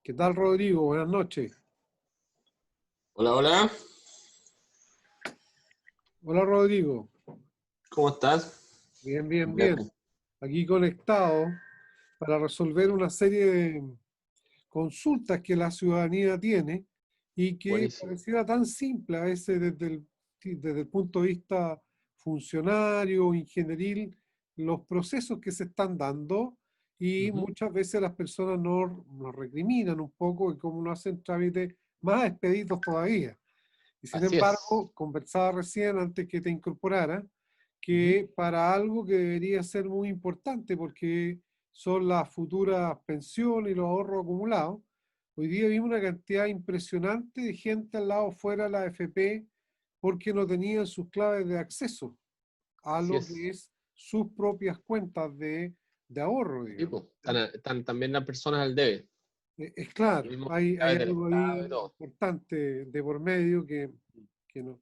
¿Qué tal, Rodrigo? Buenas noches. Hola, hola, Hola, Rodrigo. ¿cómo estás? Bien, bien, bien. Cuídate. Aquí conectado para resolver una serie de consultas que la ciudadanía tiene y que Buenísimo. pareciera tan simple a veces desde el punto de vista funcionario, ingenieril, los procesos que se están dando y Ujú. muchas veces las personas nos recriminan un poco de cómo no hacen trámites más expeditos todavía. Y sin Así es. embargo, conversaba recién antes que te incorporara, Ujú. que para algo que debería ser muy importante, porque son las futuras pensiones y los ahorros acumulados, hoy día vimos una cantidad impresionante de gente al lado fuera de la AFP porque no tenían sus claves de acceso a Así lo que es. es sus propias cuentas de ahorro, Sí, digamos. pues, están también las personas al debe. Es Lo claro, mismo hay claves del algo Estado y ahí todo. importante de por medio que no.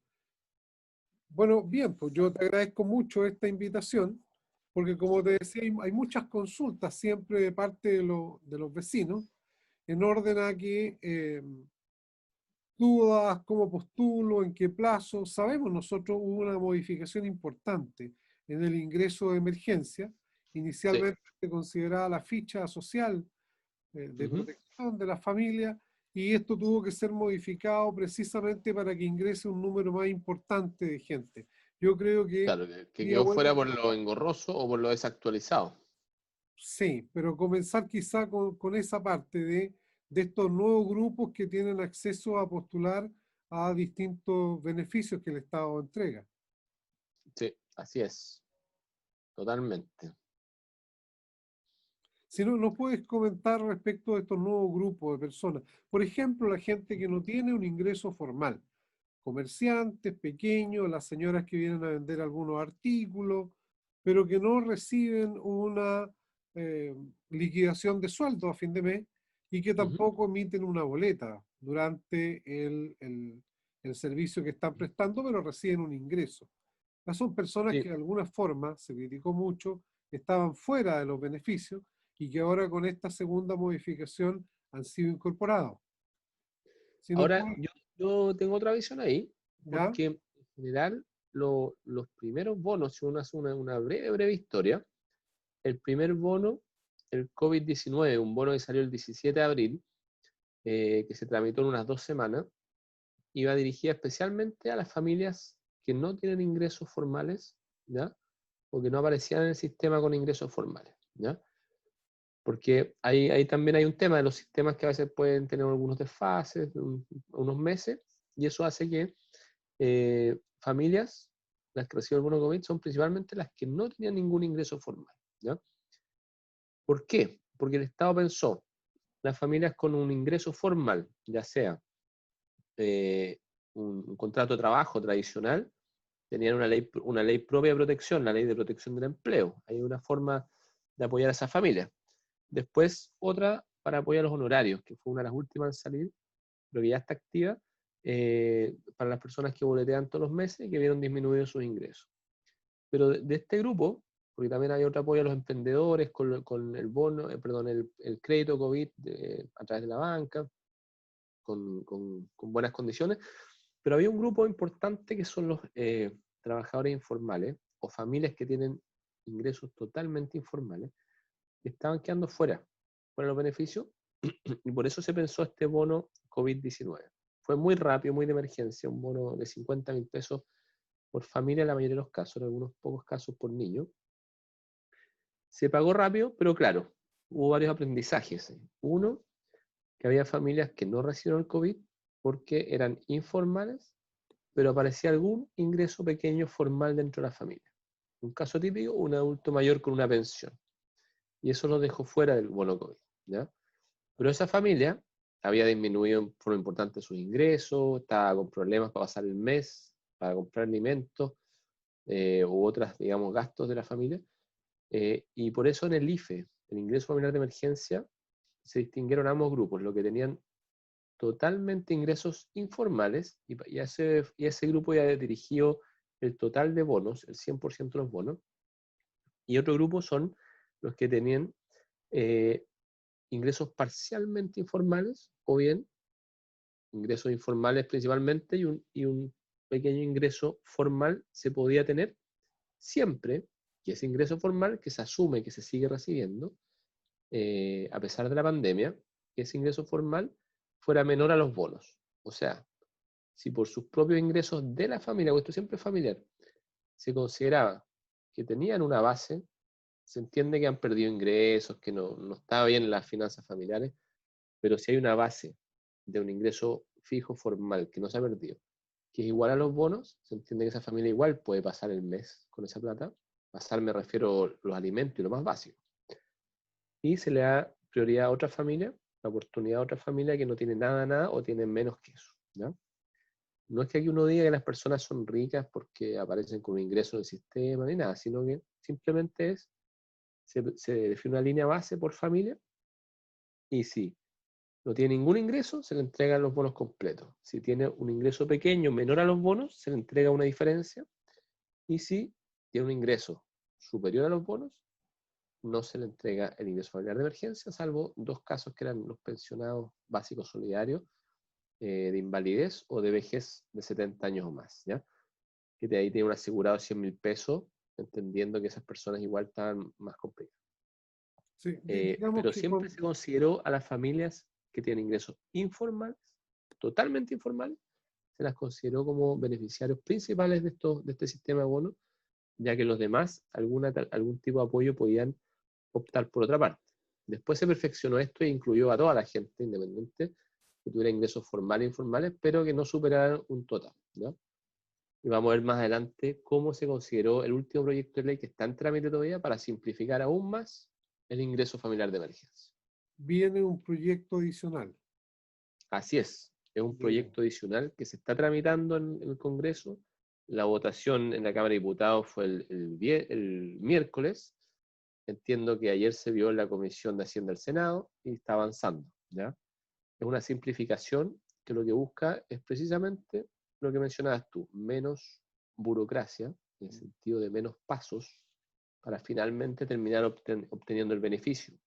Bueno, bien, pues yo te agradezco mucho esta invitación, porque Por como te supuesto. decía, hay muchas consultas siempre de parte de los vecinos, en orden a que dudas, cómo postulo, en qué plazo. Sabemos nosotros hubo una modificación importante en el ingreso de emergencia. Sí. Inicialmente se consideraba la ficha social de Ujú. protección de la familia y esto tuvo que ser modificado precisamente para que ingrese un número más importante de gente. Yo creo que Claro, que sería quedó bueno, fuera por lo engorroso o por lo desactualizado. sí, pero comenzar quizá con esa parte de estos nuevos grupos que tienen acceso a postular a distintos beneficios que el Estado entrega. Sí, así es. Totalmente. Si no, ¿nos puedes comentar respecto de estos nuevos grupos de personas? Por ejemplo, la gente que no tiene un ingreso formal, comerciantes pequeños, las señoras que vienen a vender algunos artículos, pero que no reciben una eh, liquidación de sueldo a fin de mes y que Ujú. tampoco emiten una boleta durante el servicio que están prestando, pero reciben un ingreso. Estas son personas que Sí. de alguna forma, se criticó mucho, estaban fuera de los beneficios y que ahora con esta segunda modificación han sido incorporados. Si nos Ahora, puede, yo tengo otra visión ahí, ¿ya? porque en general los primeros bonos, si uno hace una breve, breve historia, el primer bono, el COVID-19, un bono que salió el 17 de abril, que se tramitó en unas 2 semanas, iba dirigida especialmente a las familias que no tienen ingresos formales, ¿ya? O que no aparecían en el sistema con ingresos formales, ¿ya? Porque ahí también hay un tema de los sistemas que a veces pueden tener algunos desfases, unos meses, y eso hace que familias, las que reciben el bono COVID, son principalmente las que no tenían ningún ingreso formal, ¿ya? ¿Por qué? Porque el Estado pensó, las familias con un ingreso formal, ya sea eh, un contrato de trabajo tradicional, tenían una ley propia de protección, la ley de protección del empleo. Hay una forma de apoyar a esas familias. Después, otra para apoyar los honorarios, que fue una de las últimas en salir, pero que ya está activa, para las personas que boletean todos los meses y que vieron disminuidos sus ingresos. Pero de este grupo, porque también hay otro apoyo a los emprendedores con el bono, perdón, el crédito COVID a través de la banca, con buenas condiciones, pero había un grupo importante que son los trabajadores informales o familias que tienen ingresos totalmente informales, que estaban quedando fuera de los beneficios, y por eso se pensó este bono COVID-19. Fue muy rápido, muy de emergencia, un bono de 50.000 pesos por familia en la mayoría de los casos, en algunos pocos casos por niño. Se pagó rápido, pero claro, hubo varios aprendizajes. Uno, que había familias que no recibieron el COVID porque eran informales, pero aparecía algún ingreso pequeño formal dentro de la familia. Un caso típico, un adulto mayor con una pensión. Y eso lo dejó fuera del bono COVID, ¿ya? Pero esa familia había disminuido en forma importante sus ingresos, estaba con problemas para pasar el mes, para comprar alimentos u otras, digamos, gastos de la familia. Y por eso en el IFE, el ingreso familiar de emergencia, se distinguieron ambos grupos, los que tenían totalmente ingresos informales, y ese grupo ya dirigió el total de bonos, el 100% de los bonos, y otro grupo son los que tenían eh, ingresos parcialmente informales o bien ingresos informales principalmente y un pequeño ingreso formal se podía tener siempre que ese ingreso formal que se asume que se sigue recibiendo, a pesar de la pandemia, que ese ingreso formal fuera menor a los bonos. O sea, si por sus propios ingresos de la familia, o esto siempre es familiar, se consideraba que tenían una base, se entiende que han perdido ingresos, que no estaba bien en las finanzas familiares, pero si hay una base de un ingreso fijo formal que no se ha perdido, que es igual a los bonos, se entiende que esa familia igual puede pasar el mes con esa plata. Pasar me refiero los alimentos y lo más básico. Y se le da prioridad a otra familia, la oportunidad a otra familia que no tiene nada o tiene menos que eso, ¿ya? No es que aquí uno diga que las personas son ricas porque aparecen con un ingreso del sistema ni nada, sino que simplemente se define una línea base por familia y si no tiene ningún ingreso, se le entregan los bonos completos. Si tiene un ingreso pequeño menor a los bonos, se le entrega una diferencia. Y si tiene un ingreso superior a los bonos, no se le entrega el ingreso familiar de emergencia, salvo dos casos que eran los pensionados básicos solidarios, de invalidez o de vejez de 70 años o más, ¿ya? Que de ahí tiene un asegurado 100.000 pesos, entendiendo que esas personas igual estaban más complicadas. Sí, digamos Pero que siempre se consideró a las familias que tienen ingresos informales, totalmente informales, se las consideró como beneficiarios principales de este sistema de bonos, ya que los demás, algún tipo de apoyo podían optar por otra parte. Después se perfeccionó esto e incluyó a toda la gente independiente que tuviera ingresos formales e informales, pero que no superaran un total, ¿no? Y vamos a ver más adelante cómo se consideró el último proyecto de ley que está en trámite todavía para simplificar aún más el ingreso familiar de emergencia. viene un proyecto adicional. Así es un Ya. proyecto adicional que se está tramitando en el Congreso. La votación en la Cámara de Diputados fue el miércoles. Entiendo que ayer se vio en la Comisión de Hacienda del Senado y está avanzando, ¿ya? Es una simplificación que lo que busca es precisamente lo que mencionabas tú, menos burocracia, en el sentido de menos pasos, para finalmente terminar obteniendo el beneficio.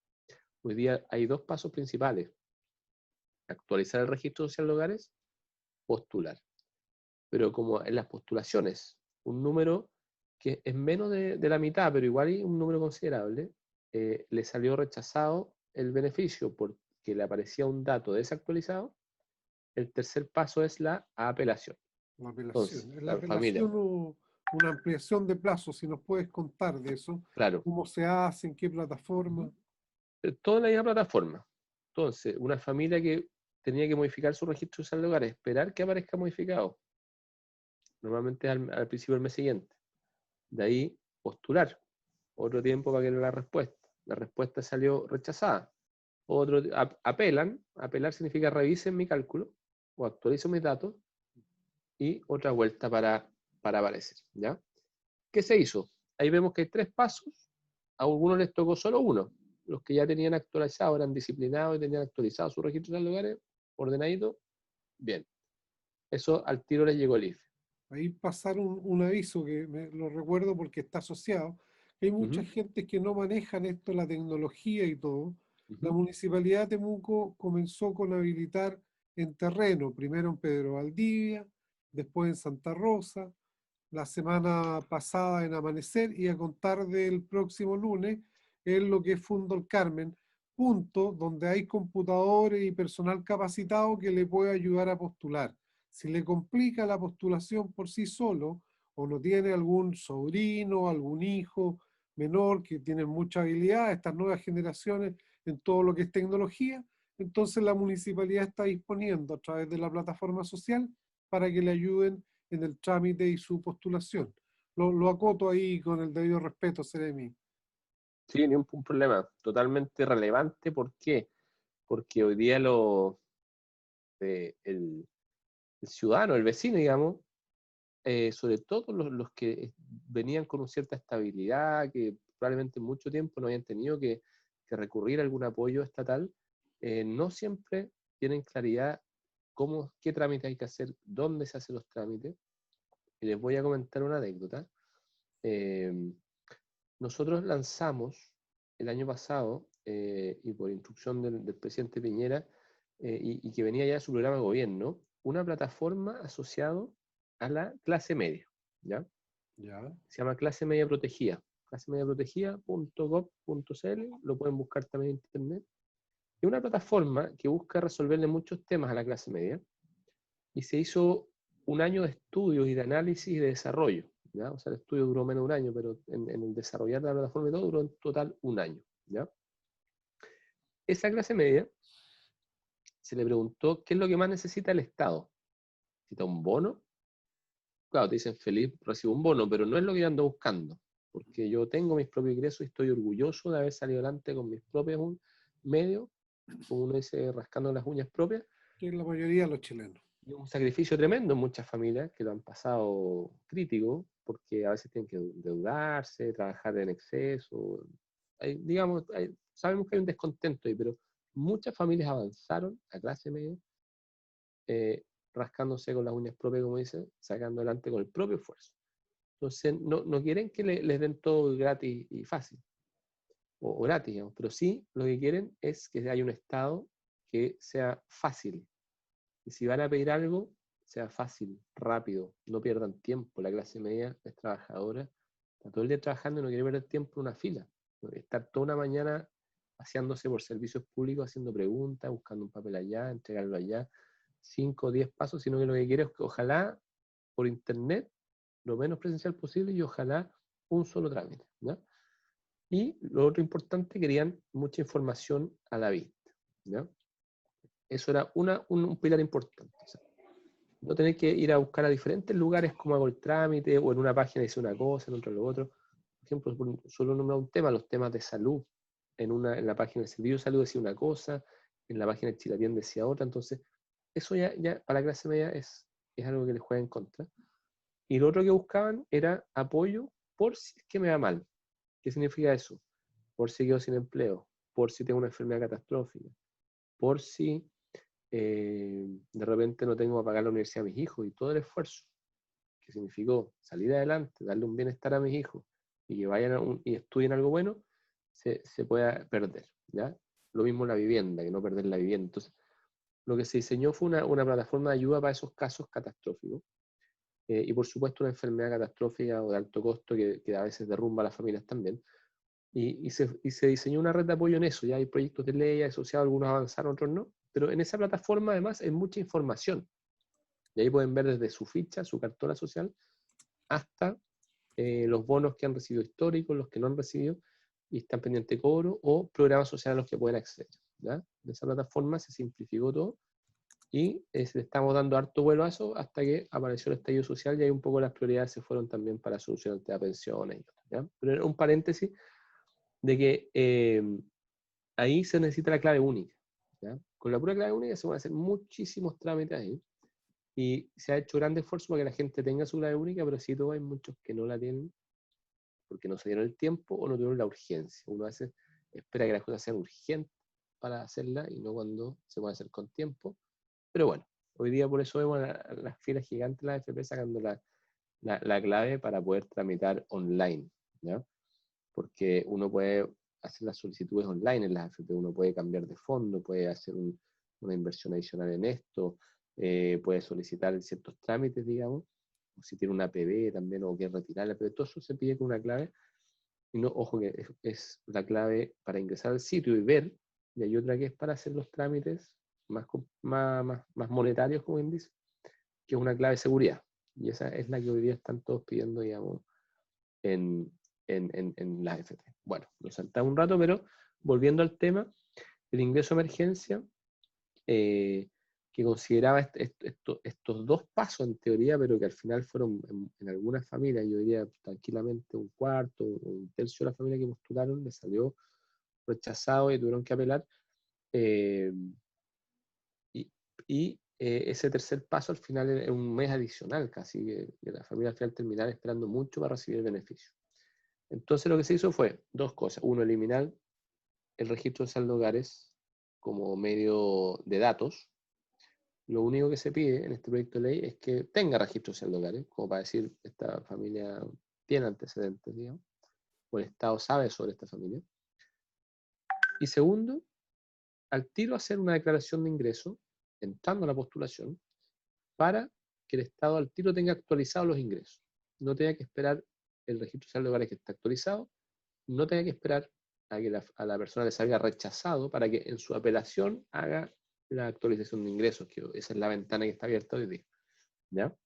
Hoy día hay dos pasos principales: actualizar el registro social de hogares, postular. Pero como en las postulaciones, un número que es menos de la mitad, pero igual hay un número considerable, le salió rechazado el beneficio porque le aparecía un dato desactualizado. El tercer paso es la apelación. La Entonces, apelación. En la la familia, apelación o una ampliación de plazo, si nos puedes contar de eso, claro, cómo se hace, en qué plataforma. ujú, todo en la misma plataforma. Entonces, una familia que tenía que modificar su registro social de hogar, esperar que aparezca modificado, normalmente al principio del mes siguiente. De ahí, postular otro tiempo para que la respuesta. La respuesta salió rechazada. Apelar significa revisen mi cálculo o actualizo mis datos y otra vuelta para aparecer, ¿ya? ¿Qué se hizo? Ahí vemos que hay tres pasos, a algunos les tocó solo uno. Los que ya tenían actualizado, eran disciplinados y tenían actualizado su registro de lugares, ordenadito, bien. Eso al tiro les llegó el IFE. Ahí pasaron un aviso que lo recuerdo porque está asociado. Hay mucha Ujú, gente que no manejan esto, la tecnología y todo. La ujú. Municipalidad de Temuco comenzó con habilitar en terreno, primero en Pedro Valdivia, después en Santa Rosa, la semana pasada en Amanecer y a contar del próximo lunes en lo que es Fundo El Carmen, punto donde hay computadores y personal capacitado que le puede ayudar a postular. Si le complica la postulación por sí solo o no tiene algún sobrino, algún hijo menor que tiene mucha habilidad, estas nuevas generaciones en todo lo que es tecnología, entonces la municipalidad está disponiendo a través de la plataforma social para que le ayuden en el trámite y su postulación. Lo acoto ahí con el debido respeto, Seremi. Sí, ni un problema. Totalmente relevante. ¿Por qué? Porque hoy día el ciudadano, el vecino, digamos, sobre todo los que venían con una cierta estabilidad, que probablemente mucho tiempo no habían tenido que recurrir a algún apoyo estatal, no siempre tienen claridad qué trámite hay que hacer, dónde se hacen los trámites. Y les voy a comentar una anécdota. Eh, Nosotros lanzamos el año pasado y por instrucción del presidente Piñera, y que venía ya de su programa de gobierno, una plataforma asociada a la clase media, ¿ya? Ya. Se llama Clase Media Protegida, clasemediaprotegida.gov.cl, lo pueden buscar también en internet. Es una plataforma que busca resolverle muchos temas a la clase media, y se hizo un año de estudios y de análisis y de desarrollo, ¿ya? O sea, el estudio duró menos de un año, pero en el desarrollar la plataforma y todo duró en total un año, ¿ya? Esa clase media se le preguntó qué es lo que más necesita el Estado. ¿Necesita un bono? Claro, te dicen feliz, recibo un bono, pero no es lo que yo ando buscando, porque yo tengo mis propios ingresos y estoy orgulloso de haber salido adelante con mis propios medios, como uno dice, rascando las uñas propias, Que es la mayoría de los chilenos. y un sacrificio tremendo en muchas familias que lo han pasado crítico, porque a veces tienen que endeudarse, trabajar en exceso. Digamos, sabemos que hay un descontento ahí, pero muchas familias avanzaron a clase media, rascándose con las uñas propias, como dicen, sacando adelante con el propio esfuerzo. Entonces, no quieren que les den todo gratis y fácil, o gratis, digamos, pero sí lo que quieren es que haya un Estado que sea fácil. Y si van a pedir algo, sea fácil, rápido, no pierdan tiempo. La clase media es trabajadora, está todo el día trabajando y no quiere perder tiempo en una fila. Estar toda una mañana paseándose por servicios públicos, haciendo preguntas, buscando un papel allá, entregarlo allá, 5 o 10 pasos, sino que lo que quiere es que ojalá por internet, lo menos presencial posible, y ojalá un solo trámite, ¿ya? Y lo otro importante, querían mucha información a la vista, ¿ya? Eso era un pilar importante. O sea, no tener que ir a buscar a diferentes lugares como hago el trámite, o en una página dice una cosa, en otra lo otro. Por ejemplo, solo nombrar un tema, los temas de salud. En la página del Servicio de Salud decía una cosa, en la página de Chilapien decía otra. Entonces, eso ya para la clase media es algo que les juega en contra. Y lo otro que buscaban era apoyo por si es que me va mal. ¿Qué significa eso? Por si quedo sin empleo, por si tengo una enfermedad catastrófica, por si de repente no tengo para pagar la universidad a mis hijos, y todo el esfuerzo que significó salir adelante, darle un bienestar a mis hijos y que vayan y estudien algo bueno, se pueda perder, ¿ya? Lo mismo la vivienda, que no perder la vivienda. Entonces, lo que se diseñó fue una plataforma de ayuda para esos casos catastróficos, y por supuesto una enfermedad catastrófica o de alto costo que a veces derrumba a las familias también. Y se diseñó una red de apoyo en eso. Ya hay proyectos de ley asociados, algunos avanzaron, otros no, pero en esa plataforma además hay mucha información. Y ahí pueden ver desde su ficha, su cartola social, hasta los bonos que han recibido históricos, los que no han recibido y están pendientes de cobro, o programas sociales a los que pueden acceder, ¿ya? En esa plataforma se simplificó todo, y le estamos dando harto vuelo a eso hasta que apareció el estallido social, y ahí un poco las prioridades se fueron también para solucionar de pensiones y todo, ¿ya? Pero era un paréntesis de que ahí se necesita la clave única, ¿ya? Con la pura clave única se van a hacer muchísimos trámites ahí, y se ha hecho gran esfuerzo para que la gente tenga su clave única, pero sí todo hay muchos que no la tienen porque no se dieron el tiempo o no tuvieron la urgencia. Uno a veces espera que las cosas sean urgentes para hacerla y no cuando se puede hacer con tiempo. Pero bueno, hoy día por eso vemos las filas gigantes de la AFP sacando la clave para poder tramitar online, ¿ya? Porque uno puede hacer las solicitudes online en las AFP, uno puede cambiar de fondo, puede hacer una inversión adicional en esto, puede solicitar ciertos trámites, digamos, o si tiene una APB también, o quiere retirarla, pero todo eso se pide con una clave. Y no, ojo, que es la clave para ingresar al sitio y ver, y hay otra que es para hacer los trámites más monetarios, como bien dice, que es una clave de seguridad. Y esa es la que hoy día están todos pidiendo, digamos, en la AFP. Bueno, nos saltamos un rato, pero volviendo al tema, el ingreso de emergencia, que consideraba estos dos pasos en teoría, pero que al final fueron en algunas familias, yo diría tranquilamente un cuarto o un tercio de la familia que postularon les salió rechazado y tuvieron que apelar. eh, Ese tercer paso al final es un mes adicional, casi que la familia al final terminaba esperando mucho para recibir el beneficio. Entonces lo que se hizo fue dos cosas. Uno, eliminar el registro de saldo de hogares como medio de datos. Lo único que se pide en este proyecto de ley es que tenga registro de saldo de hogares, como para decir, esta familia tiene antecedentes, digamos, o el Estado sabe sobre esta familia. Y segundo, al tiro hacer una declaración de ingreso, entrando a la postulación, para que el Estado al tiro tenga actualizados los ingresos. No tenga que esperar el registro social de hogares que está actualizado, no tenga que esperar a que a la persona le salga rechazado para que en su apelación haga la actualización de ingresos, que esa es la ventana que está abierta hoy día. ¿Ya?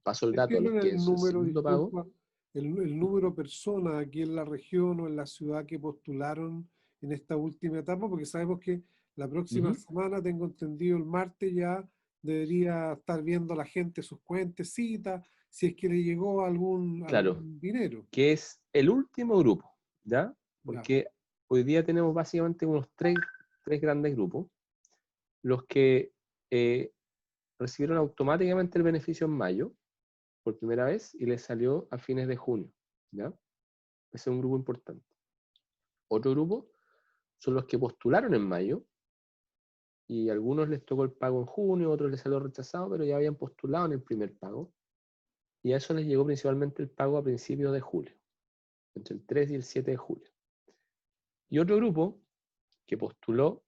Paso el dato a los ¿Tienen que el es el número, segundo pago. disculpa, el número de personas aquí en la región o en la ciudad que postularon en esta última etapa? Porque sabemos que la próxima Ujú. semana, tengo entendido, el martes ya debería estar viendo la gente sus cuentecitas, si es que le llegó Claro, algún dinero. que es el último grupo, ¿ya? Ya, Porque hoy día tenemos básicamente unos tres grandes grupos, los que eh, recibieron automáticamente el beneficio en mayo, por primera vez, y les salió a fines de junio, ¿ya? Ese es un grupo importante. Otro grupo son los que postularon en mayo, y a algunos les tocó el pago en junio, otros les salió rechazado, pero ya habían postulado en el primer pago, y a eso les llegó principalmente el pago a principios de julio, entre el 3 y el 7 de julio. Y otro grupo que postuló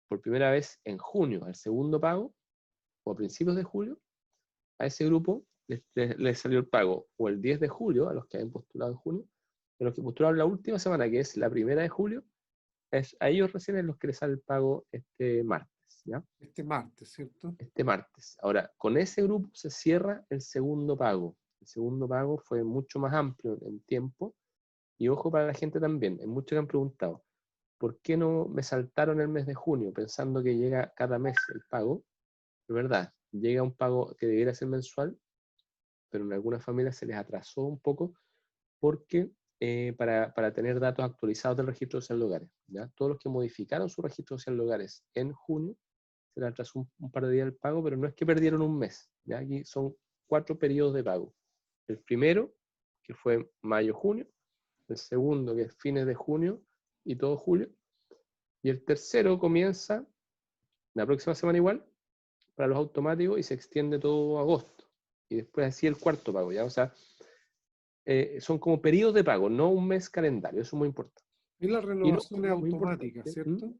por primera vez en junio al segundo pago, o a principios de julio, a ese grupo les salió el pago o el 10 de julio, a los que habían postulado en junio, a los que postularon la última semana, que es la primera de julio, a ellos recién es los que les sale el pago este martes, ¿ya? este martes, ¿cierto? Este martes. Ahora, con ese grupo se cierra el segundo pago. El segundo pago fue mucho más amplio en tiempo, y ojo para la gente también, hay muchos que han preguntado, ¿por qué no me saltaron el mes de junio pensando que llega cada mes el pago? Es verdad, llega un pago que debiera ser mensual, pero en algunas familias se les atrasó un poco porque para tener datos actualizados del registro social de hogares, ¿ya? Todos los que modificaron su registro social de hogares en junio, se les atrasó un par de días el pago, pero no es que perdieron un mes, ¿ya? Aquí son 4 periodos de pago. El primero, que fue mayo-junio, el segundo, que es fines de junio y todo julio, y el tercero comienza la próxima semana igual, para los automáticos, y se extiende todo agosto. Y después así el cuarto pago, ¿ya? O sea, son como periodos de pago, no un mes calendario, eso es muy importante. Y la Y lo renovación es otro muy automática, importante, ¿cierto?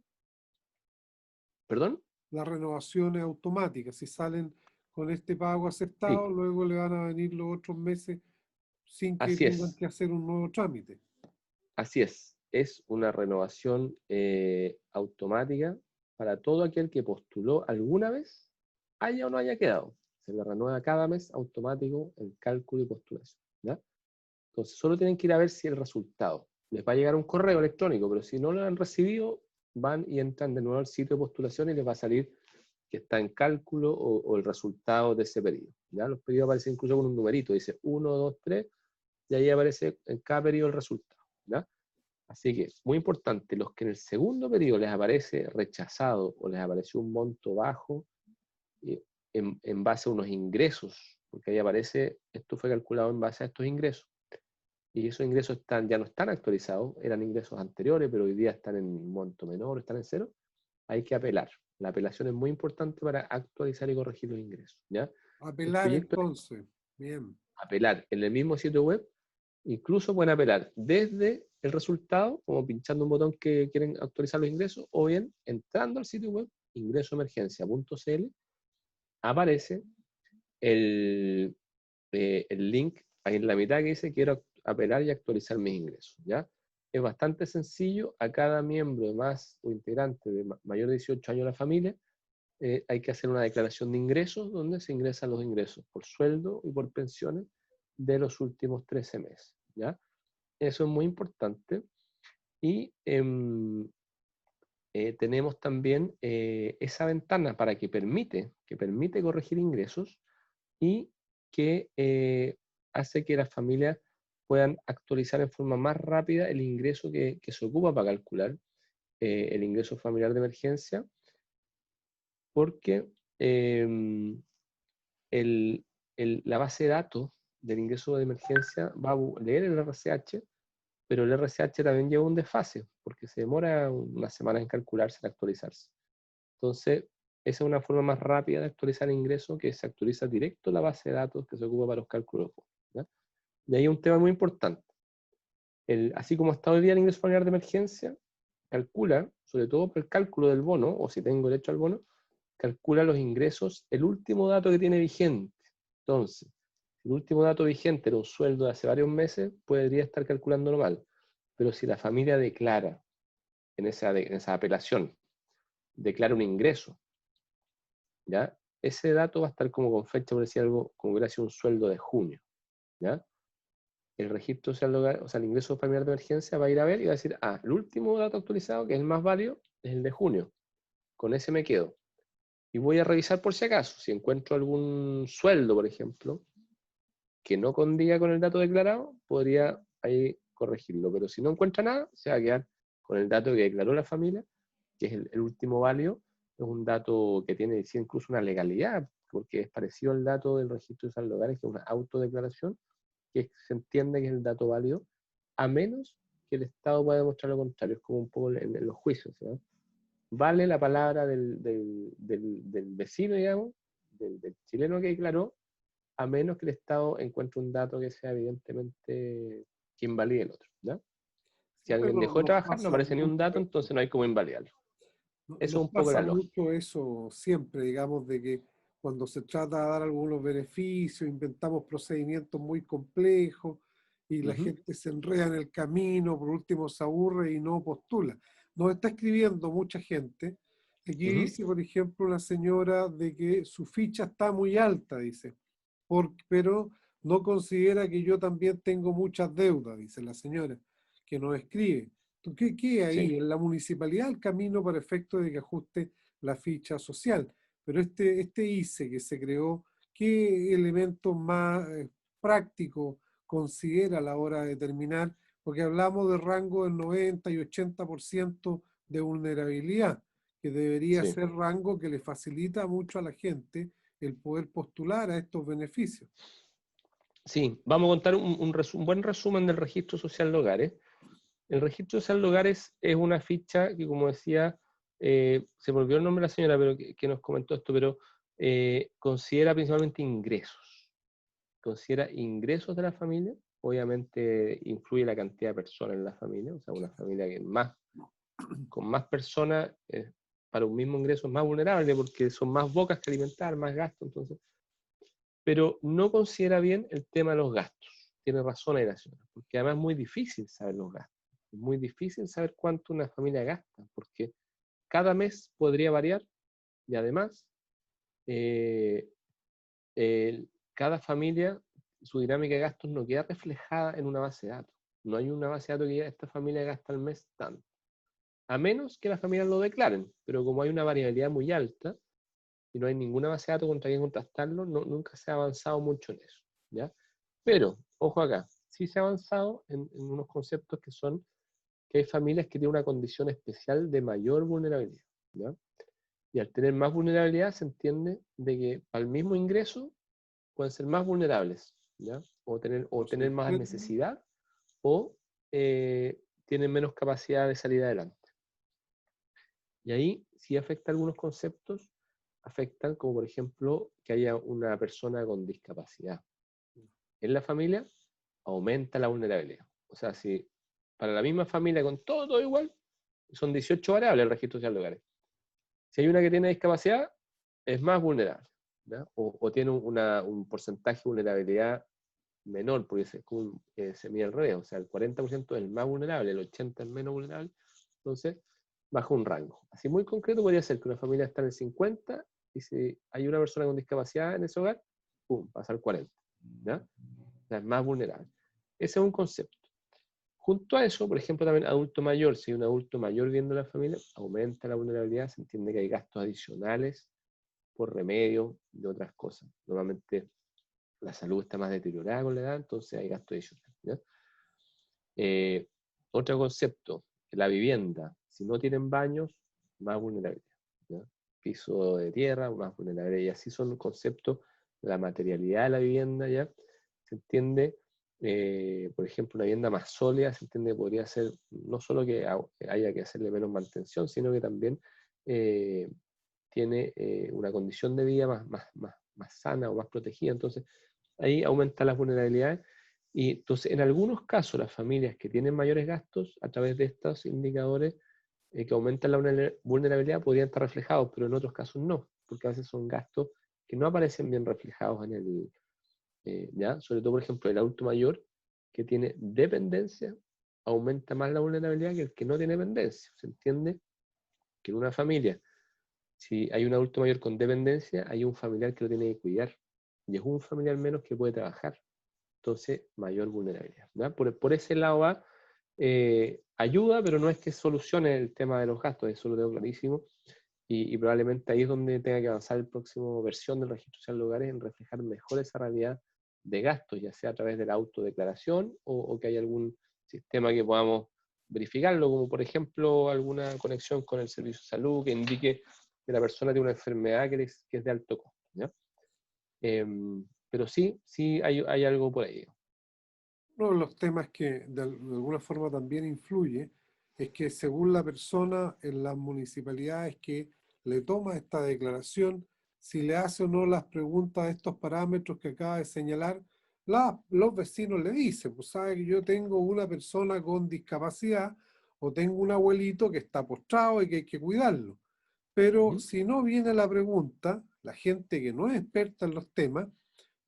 ¿perdón? La renovación es automática. Si salen con este pago Sí, aceptado, luego le van a venir los otros meses sin que así tengan es, que hacer un nuevo trámite. así es. Es una renovación automática para todo aquel que postuló alguna vez, haya o no haya quedado. Se le renueva cada mes automático el cálculo y postulación, ¿ya? Entonces, solo tienen que ir a ver si el resultado. Les va a llegar un correo electrónico, pero si no lo han recibido, van y entran de nuevo al sitio de postulación y les va a salir que está en cálculo o el resultado de ese periodo. ¿Ya? Los periodos aparecen incluso con un numerito, dice 1, 2, 3, y ahí aparece en cada periodo el resultado. ¿Ya? Así que, muy importante, los que en el segundo periodo les aparece rechazado o les apareció un monto bajo en base a unos ingresos, porque ahí aparece, esto fue calculado en base a estos ingresos, y esos ingresos ya no están actualizados, eran ingresos anteriores, pero hoy día están en un monto menor, están en cero, hay que apelar. La apelación es muy importante para actualizar y corregir los ingresos, ¿ya? El Apelar proyecto es entonces. Bien. apelar en el mismo sitio web, incluso pueden apelar desde el resultado, como pinchando un botón que quieren actualizar los ingresos, o bien entrando al sitio web ingresoemergencia.cl, aparece el link ahí en la mitad que dice quiero apelar y actualizar mis ingresos, ¿ya? Es bastante sencillo, a cada miembro de más o integrante de mayor de 18 años de la familia, hay que hacer una declaración de ingresos donde se ingresan los ingresos por sueldo y por pensiones de los últimos 13 meses, ¿ya? Eso es muy importante. Y tenemos también esa ventana para que permite corregir ingresos y que hace que las familias puedan actualizar en forma más rápida el ingreso que se ocupa para calcular el ingreso familiar de emergencia, porque em, la base de datos del ingreso de emergencia va a leer el RCH, pero el RCH también lleva un desfase, porque se demora una semana en calcularse, en actualizarse. Entonces, esa es una forma más rápida de actualizar el ingreso, que se actualiza directo la base de datos que se ocupa para los cálculos, ¿ya? Y ahí hay un tema muy importante. Así como está hoy día el ingreso familiar de emergencia, calcula, sobre todo por el cálculo del bono, o si tengo derecho al bono, calcula los ingresos, el último dato que tiene vigente. Entonces, el último dato vigente era un sueldo de hace varios meses, podría estar calculándolo mal. Pero si la familia declara en esa apelación, declara un ingreso, ¿ya? Ese dato va a estar como con fecha, por decir algo, como hubiera sido un sueldo de junio, ¿ya? El registro social de hogar, o sea, el ingreso familiar de emergencia va a ir a ver y va a decir, ah, el último dato actualizado, que es el más válido, es el de junio. Con ese me quedo. Y voy a revisar por si acaso, si encuentro algún sueldo, por ejemplo, que no condiga con el dato declarado, podría ahí corregirlo. Pero si no encuentra nada, se va a quedar con el dato que declaró la familia, que es el último válido. Es un dato que tiene incluso una legalidad, porque es parecido al dato del registro de saldo de hogares, que es una autodeclaración, que se entiende que es el dato válido, a menos que el Estado pueda demostrar lo contrario. Es como un poco en los juicios, ¿no? Vale la palabra del vecino, digamos, del chileno que declaró, a menos que el Estado encuentre un dato que sea evidentemente que invalide el otro, ¿no? Si Siempre alguien dejó de nos trabajar, no pasa aparece ni un dato, mucho, entonces no hay cómo invalidarlo. Eso nos es un poco pasa la lógica. mucho eso siempre, digamos, de que cuando se trata de dar algunos beneficios, inventamos procedimientos muy complejos y la Ujú, gente se enreda en el camino, por último se aburre y no postula. Nos está escribiendo mucha gente. Aquí ujú, dice, por ejemplo, una señora de que su ficha está muy alta, dice, pero no considera que yo también tengo muchas deudas, dice la señora, que nos escribe. ¿Qué hay sí, ahí? En la municipalidad el camino para efecto de que ajuste la ficha social. Pero este ICE que se creó, ¿qué elementos más prácticos considera a la hora de determinar? Porque hablamos de rango del 90 y 80% de vulnerabilidad, que debería sí. ser rango que le facilita mucho a la gente el poder postular a estos beneficios. Sí, vamos a contar un buen resumen del registro social de hogares. El registro social de hogares es una ficha que, como decía, se me olvidó el nombre de la señora pero que nos comentó esto, pero considera principalmente ingresos. Considera ingresos de la familia. Obviamente influye la cantidad de personas en la familia, o sea, una familia que con más personas, para un mismo ingreso es más vulnerable porque son más bocas que alimentar, más gastos, entonces. Pero no considera bien el tema de los gastos. Tiene razón ahí la señora, porque además es muy difícil saber los gastos. Es muy difícil saber cuánto una familia gasta, porque cada mes podría variar y además eh, cada familia, su dinámica de gastos no queda reflejada en una base de datos. No hay una base de datos que diga esta familia gasta al mes tanto. A menos que las familias lo declaren, pero como hay una variabilidad muy alta y no hay ninguna base de datos contra quien contrastarlo, nunca se ha avanzado mucho en eso, ¿ya? Pero, ojo acá, sí se ha avanzado en unos conceptos que son que hay familias que tienen una condición especial de mayor vulnerabilidad, ¿ya? Y al tener más vulnerabilidad se entiende de que al mismo ingreso pueden ser más vulnerables, ¿ya? No se Tener más entiende. necesidad o tienen menos capacidad de salir adelante. Y ahí sí afecta algunos conceptos, afectan como por ejemplo que haya una persona con discapacidad. En la familia aumenta la vulnerabilidad. O sea, si para la misma familia con todo igual, son 18 variables el registro social de hogares. Si hay una que tiene discapacidad, es más vulnerable, ¿ya? O tiene un porcentaje de vulnerabilidad menor, porque se mide al revés, o sea, el 40% es el más vulnerable, el 80% es el menos vulnerable, entonces baja un rango. Así muy concreto podría ser que una familia está en el 50 y si hay una persona con discapacidad en ese hogar, ¡pum!, pasa al 40, ¿ya? O sea, es más vulnerable. Ese es un concepto. Junto a eso, por ejemplo, también adulto mayor, si hay un adulto mayor viendo la familia, aumenta la vulnerabilidad, se entiende que hay gastos adicionales por remedio de otras cosas. Normalmente la salud está más deteriorada con la edad, entonces hay gastos adicionales, ¿ya? Otro concepto, la vivienda. Si no tienen baños, más vulnerabilidad, ¿ya? Piso de tierra, más vulnerabilidad. Y así son conceptos, la materialidad de la vivienda, ¿ya? Se entiende, por ejemplo, una vivienda más sólida, se entiende que podría ser no solo que haya que hacerle menos mantención, sino que también tiene una condición de vida más sana o más protegida. Entonces, ahí aumenta las vulnerabilidades. Y entonces, en algunos casos, las familias que tienen mayores gastos, a través de estos indicadores, que aumentan la vulnerabilidad podrían estar reflejados, pero en otros casos no, porque a veces son gastos que no aparecen bien reflejados en el, ¿ya? Sobre todo, por ejemplo, el adulto mayor que tiene dependencia aumenta más la vulnerabilidad que el que no tiene dependencia. ¿Se entiende? Que en una familia, si hay un adulto mayor con dependencia, hay un familiar que lo tiene que cuidar, y es un familiar menos que puede trabajar. Entonces, mayor vulnerabilidad, ¿ya? Por ese lado va, ayuda, pero no es que solucione el tema de los gastos, eso lo tengo clarísimo, y probablemente ahí es donde tenga que avanzar la próxima versión del registro social de hogares, en reflejar mejor esa realidad de gastos, ya sea a través de la autodeclaración o que haya algún sistema que podamos verificarlo, como por ejemplo alguna conexión con el servicio de salud que indique que la persona tiene una enfermedad que es de alto costo, ¿ya? Pero sí hay algo por ahí. Uno de los temas que de alguna forma también influye es que según la persona en las municipalidades que le toma esta declaración, si le hace o no las preguntas a estos parámetros que acaba de señalar, los vecinos le dicen, pues sabe que yo tengo una persona con discapacidad o tengo un abuelito que está postrado y que hay que cuidarlo. Pero si no viene la pregunta, la gente que no es experta en los temas,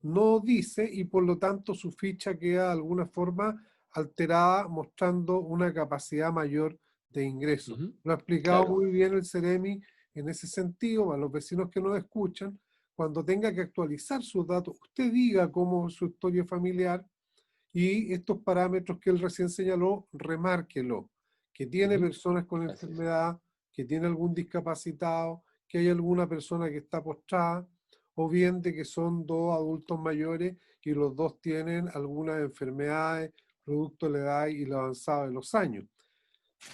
no dice y por lo tanto su ficha queda de alguna forma alterada, mostrando una capacidad mayor de ingreso. Lo ha explicado Claro. muy bien el Ceremi en ese sentido. A los vecinos que nos escuchan, cuando tenga que actualizar sus datos, usted diga cómo es su historia familiar y estos parámetros que él recién señaló, remárquelo, que tiene personas con Así es. enfermedad, que tiene algún discapacitado, que hay alguna persona que está postrada, o bien de que son dos adultos mayores y los dos tienen algunas enfermedades, producto de la edad y lo avanzado de los años.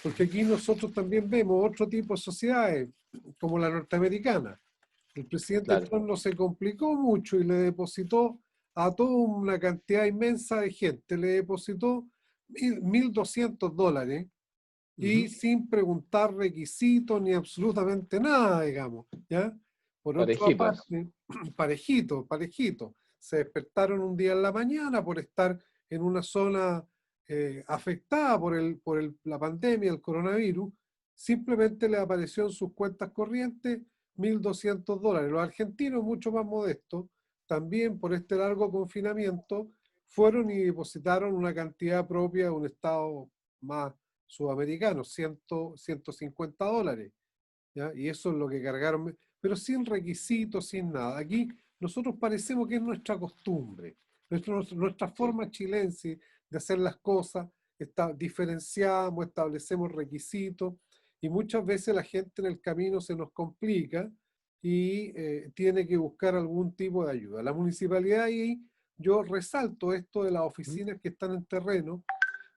Porque aquí nosotros también vemos otro tipo de sociedades, como la norteamericana. El presidente Claro. Trump no se complicó mucho y le depositó a toda una cantidad inmensa de gente, le depositó $1.200 y sin preguntar requisitos ni absolutamente nada, digamos, ¿ya? Por otra Parejito eso. parte, parejito, parejito, se despertaron un día en la mañana por estar en una zona afectada por la pandemia, el coronavirus, simplemente le apareció en sus cuentas corrientes $1.200. Los argentinos, mucho más modestos, también por este largo confinamiento, fueron y depositaron una cantidad propia de un estado más sudamericanos, $150, ¿ya? Y eso es lo que cargaron, pero sin requisitos, sin nada. Aquí nosotros parecemos que es nuestra costumbre, nuestra Sí. forma chilense de hacer las cosas, diferenciamos, establecemos requisitos, y muchas veces la gente en el camino se nos complica y tiene que buscar algún tipo de ayuda. La municipalidad ahí, yo resalto esto de las oficinas que están en terreno,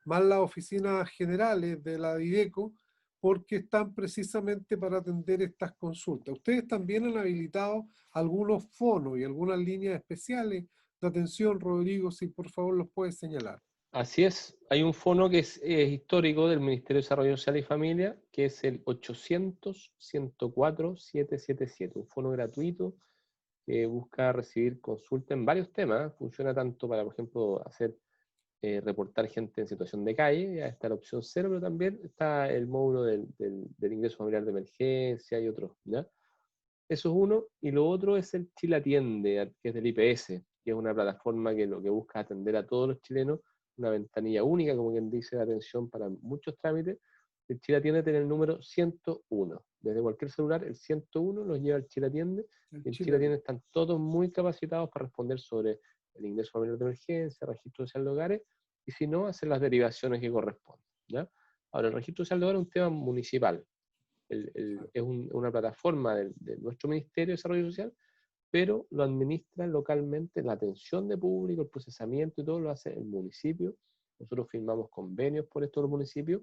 más las oficinas generales de la Dideco, porque están precisamente para atender estas consultas. Ustedes también han habilitado algunos fonos y algunas líneas especiales de atención, Rodrigo, si por favor los puedes señalar. Así es. Hay un fono que es histórico del Ministerio de Desarrollo Social y Familia, que es el 800-104-777, un fono gratuito que busca recibir consulta en varios temas. Funciona tanto para, por ejemplo, hacer reportar gente en situación de calle, ya está la opción cero, pero también está el módulo del ingreso familiar de emergencia y otros, ¿ya? Eso es uno, y lo otro es el Chile Atiende, que es del IPS, que es una plataforma que lo que busca es atender a todos los chilenos, una ventanilla única, como quien dice, de atención para muchos trámites. El Chile Atiende tiene el número 101. Desde cualquier celular, el 101 los lleva al Chile Atiende, El y en Chile Chile. Atiende están todos muy capacitados para responder sobre el ingreso familiar de emergencia, registro social de hogares, y si no, hacer las derivaciones que corresponden, ¿ya? Ahora, el registro social de hogares es un tema municipal. Es una plataforma de nuestro Ministerio de Desarrollo Social, pero lo administra localmente, la atención de público, el procesamiento y todo lo hace el municipio. Nosotros firmamos convenios por estos municipios,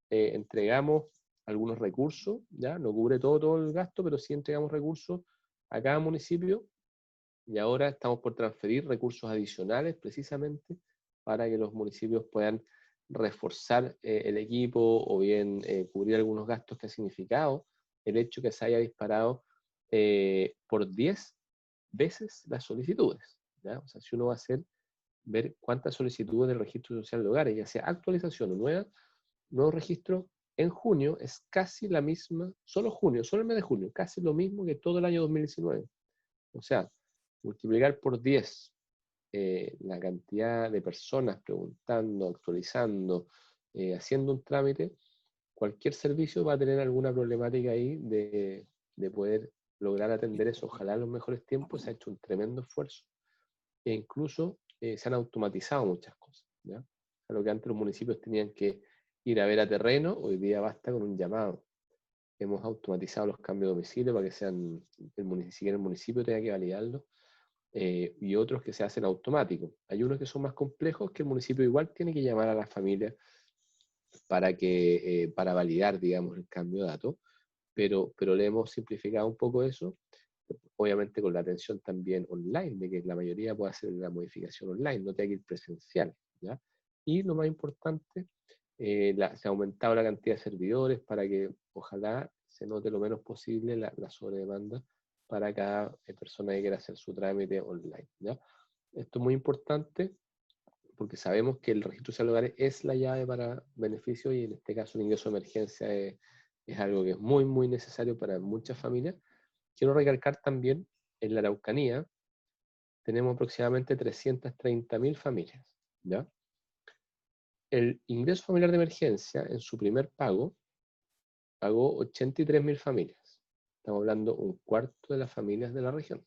entregamos algunos recursos, ¿ya? No cubre todo el gasto, pero sí entregamos recursos a cada municipio, y ahora estamos por transferir recursos adicionales precisamente para que los municipios puedan reforzar el equipo o bien cubrir algunos gastos que ha significado el hecho que se haya disparado por 10 veces las solicitudes, ¿ya? O sea, si uno va a hacer, ver cuántas solicitudes del registro social de hogares, ya sea actualización o nueva, nuevo registro, en junio es casi la misma, solo junio, solo el mes de junio, casi lo mismo que todo el año 2019. O sea, multiplicar por 10 la cantidad de personas preguntando, actualizando, haciendo un trámite, cualquier servicio va a tener alguna problemática ahí de poder lograr atender eso. Ojalá en los mejores tiempos se ha hecho un tremendo esfuerzo e incluso se han automatizado muchas cosas, ¿ya? A lo que antes los municipios tenían que ir a ver a terreno, hoy día basta con un llamado. Hemos automatizado los cambios de domicilio para que sean, siquiera el municipio tenga que validarlo, y otros que se hacen automáticos. Hay unos que son más complejos que el municipio igual tiene que llamar a las familias para validar, digamos, el cambio de datos, pero le hemos simplificado un poco eso, obviamente con la atención también online, de que la mayoría pueda hacer la modificación online, no tenga que ir presencial, ¿ya? Y lo más importante, se ha aumentado la cantidad de servidores para que ojalá se note lo menos posible la sobredemanda para cada persona que quiera hacer su trámite online, ¿ya? Esto es muy importante porque sabemos que el registro social de hogares es la llave para beneficio y en este caso el ingreso de emergencia es algo que es muy, muy necesario para muchas familias. Quiero recalcar también, en la Araucanía tenemos aproximadamente 330.000 familias, ¿ya? El ingreso familiar de emergencia en su primer pago pagó 83.000 familias. Estamos hablando un cuarto de las familias de la región,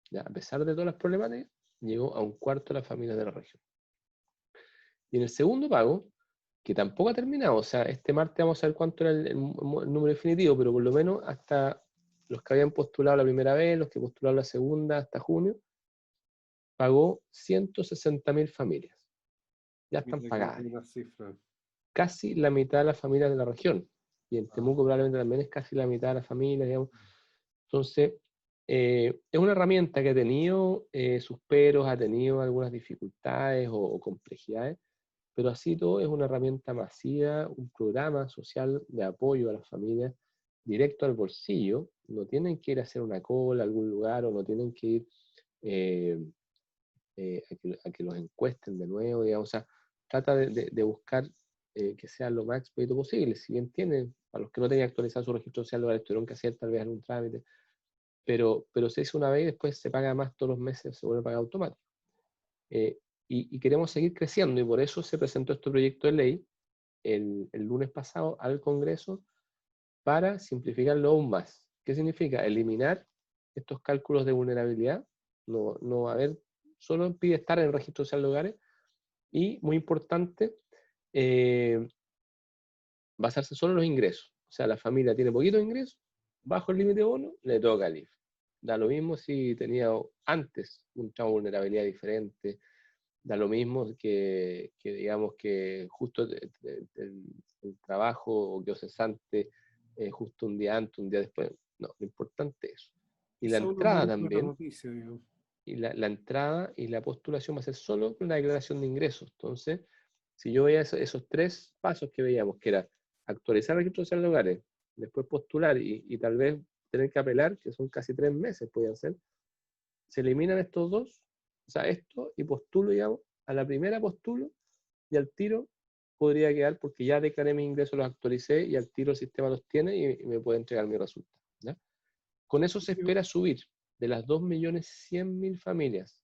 ¿ya? A pesar de todas las problemáticas, llegó a un cuarto de las familias de la región. Y en el segundo pago, que tampoco ha terminado, o sea, este martes vamos a ver cuánto era el número definitivo, pero por lo menos hasta los que habían postulado la primera vez, los que postularon la segunda, hasta junio, pagó 160.000 familias. Ya están Mira qué pagadas. buena cifra. Casi la mitad de las familias de la región. Y en Temuco probablemente también es casi la mitad de las familias, digamos. Entonces, es una herramienta que ha tenido sus peros, ha tenido algunas dificultades o complejidades, pero así todo es una herramienta masiva, un programa social de apoyo a las familias directo al bolsillo. No tienen que ir a hacer una cola a algún lugar o no tienen que ir a que los encuesten de nuevo, digamos. O sea, trata de buscar que sea lo más expedito posible. Si bien tienen, a los que no tenían actualizado su registro social, lo tuvieron que hacer tal vez algún trámite, pero se hizo una vez y después se paga más todos los meses, se vuelve a pagar automático. Y queremos seguir creciendo y por eso se presentó este proyecto de ley el lunes pasado al Congreso para simplificarlo aún más. ¿Qué significa? Eliminar estos cálculos de vulnerabilidad, no haber, solo pide estar en el registro social de hogares y, muy importante, basarse solo en los ingresos. O sea, la familia tiene poquito ingreso, bajo el límite de bono, le toca el IF. Da lo mismo si tenía antes un tramo de vulnerabilidad diferente, da lo mismo que digamos que justo el trabajo o que cesante justo un día antes, un día después. No, lo importante es eso. Y la Esa es una entrada muy buena también, noticia, digo. y la entrada y la postulación va a ser solo con la declaración de ingresos. Entonces, si yo veía esos tres pasos que veíamos, que era actualizar el registro social de hogares, después postular y tal vez tener que apelar, que son casi 3 meses, podían ser, se eliminan estos dos, o sea, esto, y postulo, digamos, a la primera postulo y al tiro podría quedar porque ya declaré mis ingresos, los actualicé y al tiro el sistema los tiene y me puede entregar mi resultado, ¿ya? Con eso se espera subir de las 2.100.000 familias,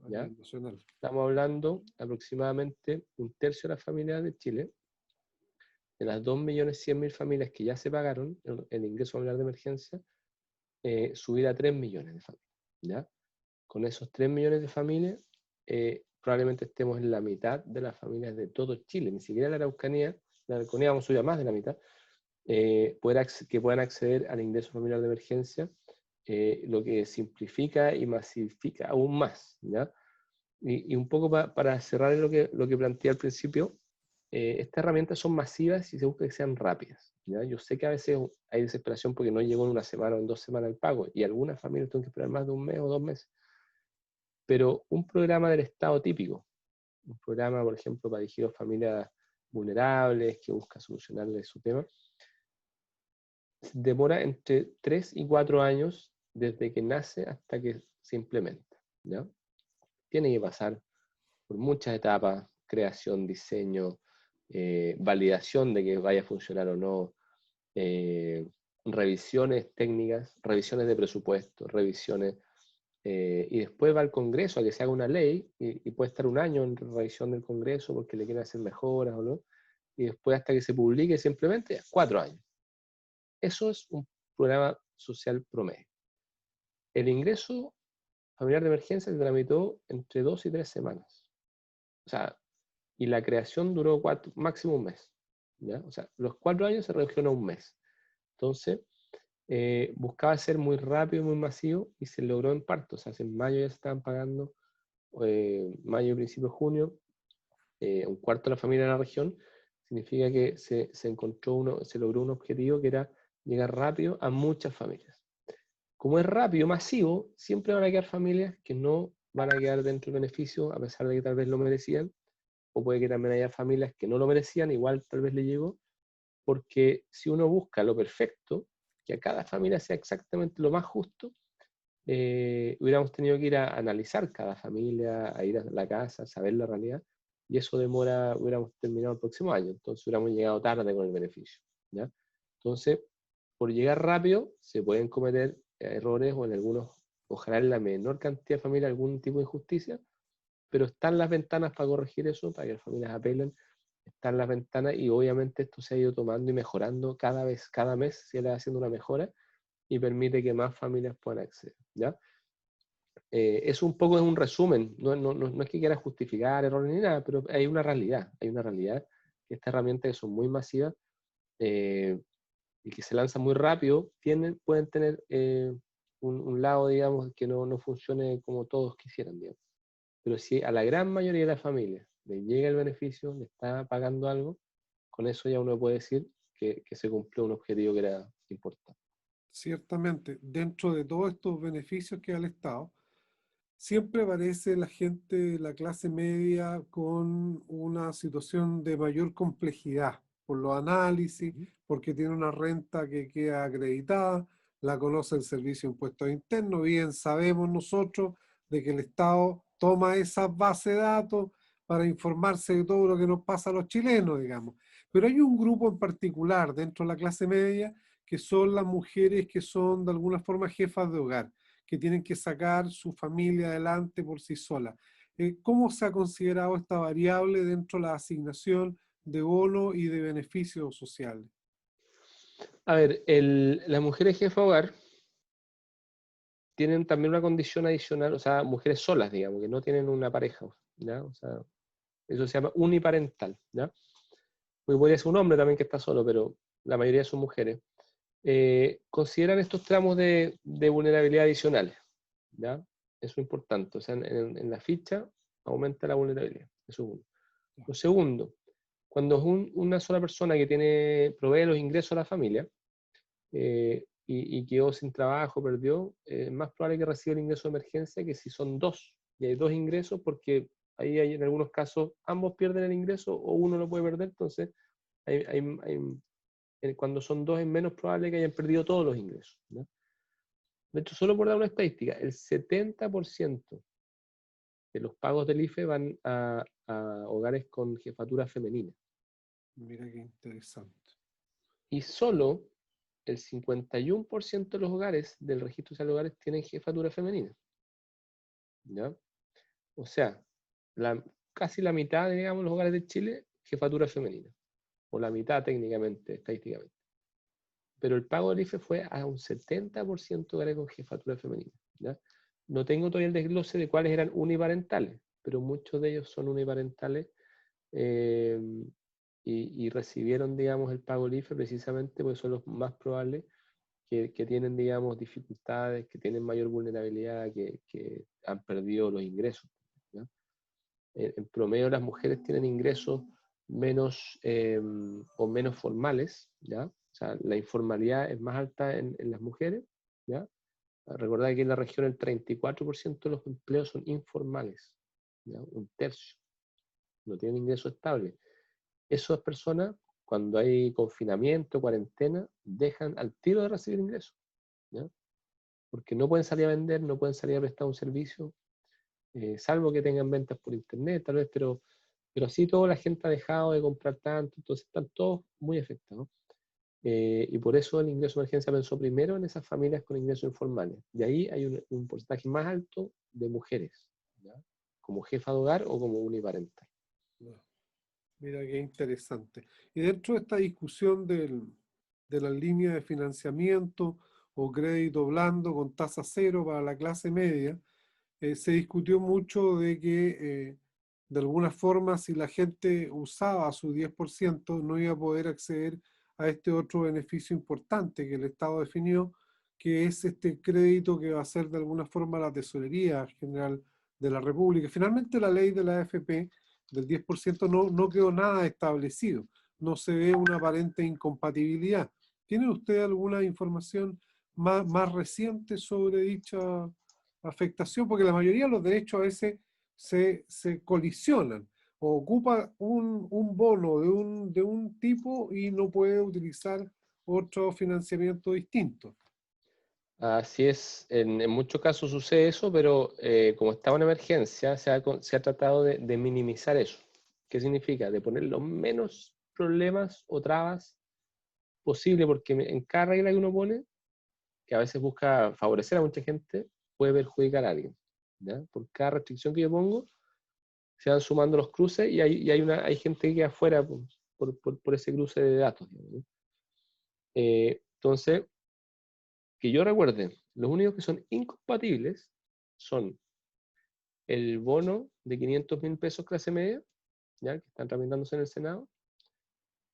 ¿ya? Nacional. Estamos hablando aproximadamente un tercio de las familias de Chile, de las 2.100.000 familias que ya se pagaron el ingreso familiar de emergencia, subir a 3 millones de familias, ¿ya? Con esos 3 millones de familias, probablemente estemos en la mitad de las familias de todo Chile, ni siquiera la Araucanía vamos a subir a más de la mitad, que puedan acceder al ingreso familiar de emergencia, lo que simplifica y masifica aún más, ¿ya? Y un poco para cerrar lo que planteé al principio, estas herramientas son masivas y se busca que sean rápidas, ¿ya? Yo sé que a veces hay desesperación porque no llegó en una semana o en 2 semanas el pago, y algunas familias tienen que esperar más de un mes o 2 meses. Pero un programa del Estado típico, un programa, por ejemplo, para dirigir a familias vulnerables que busca solucionarles su tema, demora entre 3 y 4 años desde que nace hasta que se implementa, ¿ya? Tiene que pasar por muchas etapas: creación, diseño, validación de que vaya a funcionar o no, revisiones técnicas, revisiones de presupuesto, revisiones, y después va al Congreso a que se haga una ley y puede estar un año en revisión del Congreso porque le quieren hacer mejoras o no, y después hasta que se publique simplemente 4 años. Eso es un programa social promedio. El ingreso familiar de emergencia se tramitó entre 2 y 3 semanas. O sea, y la creación duró máximo un mes. ¿Ya? O sea, los 4 años se redujeron a un mes. Entonces, buscaba ser muy rápido, muy masivo, y se logró en parto. O sea, en mayo ya se estaban pagando, mayo, principio de junio, un cuarto de la familia de la región. Significa que se logró un objetivo que era llegar rápido a muchas familias. Como es rápido, masivo, siempre van a quedar familias que no van a quedar dentro del beneficio, a pesar de que tal vez lo merecían, o puede que también haya familias que no lo merecían, igual tal vez le llegó, porque si uno busca lo perfecto, que a cada familia sea exactamente lo más justo, hubiéramos tenido que ir a analizar cada familia, a ir a la casa, a saber la realidad, y eso demora, hubiéramos terminado el próximo año, entonces hubiéramos llegado tarde con el beneficio, ¿ya? Entonces, por llegar rápido, se pueden cometer errores o en algunos, ojalá en la menor cantidad de familias, algún tipo de injusticia, pero están las ventanas para corregir eso, para que las familias apelen, están las ventanas y obviamente esto se ha ido tomando y mejorando cada vez, cada mes se le va haciendo una mejora y permite que más familias puedan acceder, ¿ya? Eso un poco es un resumen, no es que quiera justificar errores ni nada, pero hay una realidad que estas herramientas que son muy masivas y que se lanzan muy rápido, pueden tener un lado, digamos, que no funcione como todos quisieran, digamos. Pero si a la gran mayoría de las familias le llega el beneficio, le está pagando algo, con eso ya uno puede decir que se cumplió un objetivo que era importante. Ciertamente, dentro de todos estos beneficios que da el Estado, siempre aparece la gente, la clase media, con una situación de mayor complejidad por los análisis, porque tiene una renta que queda acreditada, la conoce el Servicio de Impuestos Internos, bien sabemos nosotros de que el Estado toma esa base de datos para informarse de todo lo que nos pasa a los chilenos, digamos. Pero hay un grupo en particular dentro de la clase media que son las mujeres que son de alguna forma jefas de hogar, que tienen que sacar su familia adelante por sí sola. ¿Cómo se ha considerado esta variable dentro de la asignación de bonos y de beneficios sociales? A ver, las mujeres jefa de hogar tienen también una condición adicional, o sea, mujeres solas, digamos, que no tienen una pareja, ¿ya? O sea, eso se llama uniparental, ¿ya? Porque podría ser un hombre también que está solo, pero la mayoría son mujeres. Consideran estos tramos de vulnerabilidad adicionales, ¿ya? Eso es importante, o sea, en la ficha aumenta la vulnerabilidad, eso es uno. Lo segundo, cuando es una sola persona que provee los ingresos a la familia, y quedó sin trabajo, perdió, es más probable que reciba el ingreso de emergencia que si son dos, y hay dos ingresos, porque ahí hay en algunos casos ambos pierden el ingreso o uno lo puede perder, entonces cuando son dos es menos probable que hayan perdido todos los ingresos, ¿no? De hecho, solo por dar una estadística, el 70% de los pagos del IFE van a hogares con jefatura femenina. Mira qué interesante. Y solo el 51% de los hogares del registro social de hogares tienen jefatura femenina, ¿ya? O sea, casi la mitad, digamos, los hogares de Chile, jefatura femenina. O la mitad técnicamente, estadísticamente. Pero el pago del IFE fue a un 70% de hogares con jefatura femenina, ¿ya? No tengo todavía el desglose de cuáles eran uniparentales, pero muchos de ellos son uniparentales eh, y recibieron, digamos, el pago del IFE precisamente porque son los más probables que tienen, digamos, dificultades, que tienen mayor vulnerabilidad, que han perdido los ingresos, ¿ya? En promedio las mujeres tienen ingresos menos o menos formales, ¿ya? O sea, la informalidad es más alta en las mujeres, ¿ya? Recordad que en la región el 34% de los empleos son informales, ¿ya? Un tercio no tienen ingresos estables. Esas personas, cuando hay confinamiento, cuarentena, dejan al tiro de recibir ingresos, ¿ya? Porque no pueden salir a vender, no pueden salir a prestar un servicio, salvo que tengan ventas por internet, tal vez, pero Pero así toda la gente ha dejado de comprar tanto, entonces están todos muy afectados. Y por eso el ingreso de emergencia pensó primero en esas familias con ingresos informales. De ahí hay un porcentaje más alto de mujeres, ¿ya? Como jefa de hogar o como uniparental. No, mira qué interesante. Y dentro de esta discusión de las líneas de financiamiento o crédito blando con tasa cero para la clase media, se discutió mucho de que de alguna forma si la gente usaba su 10% no iba a poder acceder a este otro beneficio importante que el Estado definió, que es este crédito que va a ser de alguna forma la Tesorería General de la República. Finalmente la ley de la AFP del 10% no quedó nada establecido, no se ve una aparente incompatibilidad. ¿Tiene usted alguna información más reciente sobre dicha afectación? Porque la mayoría de los derechos a veces se colisionan o ocupa un bono de un tipo y no puede utilizar otro financiamiento distinto. Así es, en muchos casos sucede eso, pero como estaba en emergencia, se ha tratado de minimizar eso. ¿Qué significa? De poner los menos problemas o trabas posible, porque en cada regla que uno pone, que a veces busca favorecer a mucha gente, puede perjudicar a alguien, ¿ya? Por cada restricción que yo pongo, se van sumando los cruces y hay gente que queda afuera por ese cruce de datos, ¿no? Entonces, que yo recuerde, los únicos que son incompatibles son el bono de 500.000 pesos clase media, ¿ya? Que están tramitándose en el Senado,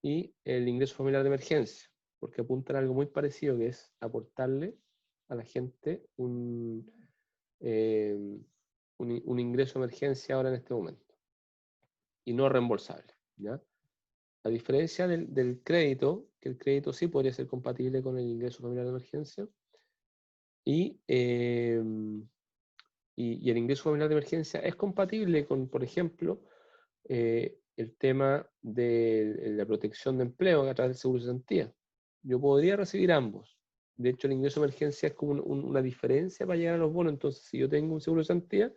y el ingreso familiar de emergencia, porque apuntan a algo muy parecido, que es aportarle a la gente eh, un ingreso de emergencia ahora en este momento, y no reembolsable, ¿ya? A diferencia del crédito, que el crédito sí podría ser compatible con el ingreso familiar de emergencia, y, eh, y el ingreso familiar de emergencia es compatible con, por ejemplo, el tema de la protección de empleo a través del seguro de cesantía. Yo podría recibir ambos. De hecho, el ingreso de emergencia es como una diferencia para llegar a los bonos. Entonces, si yo tengo un seguro de cesantía,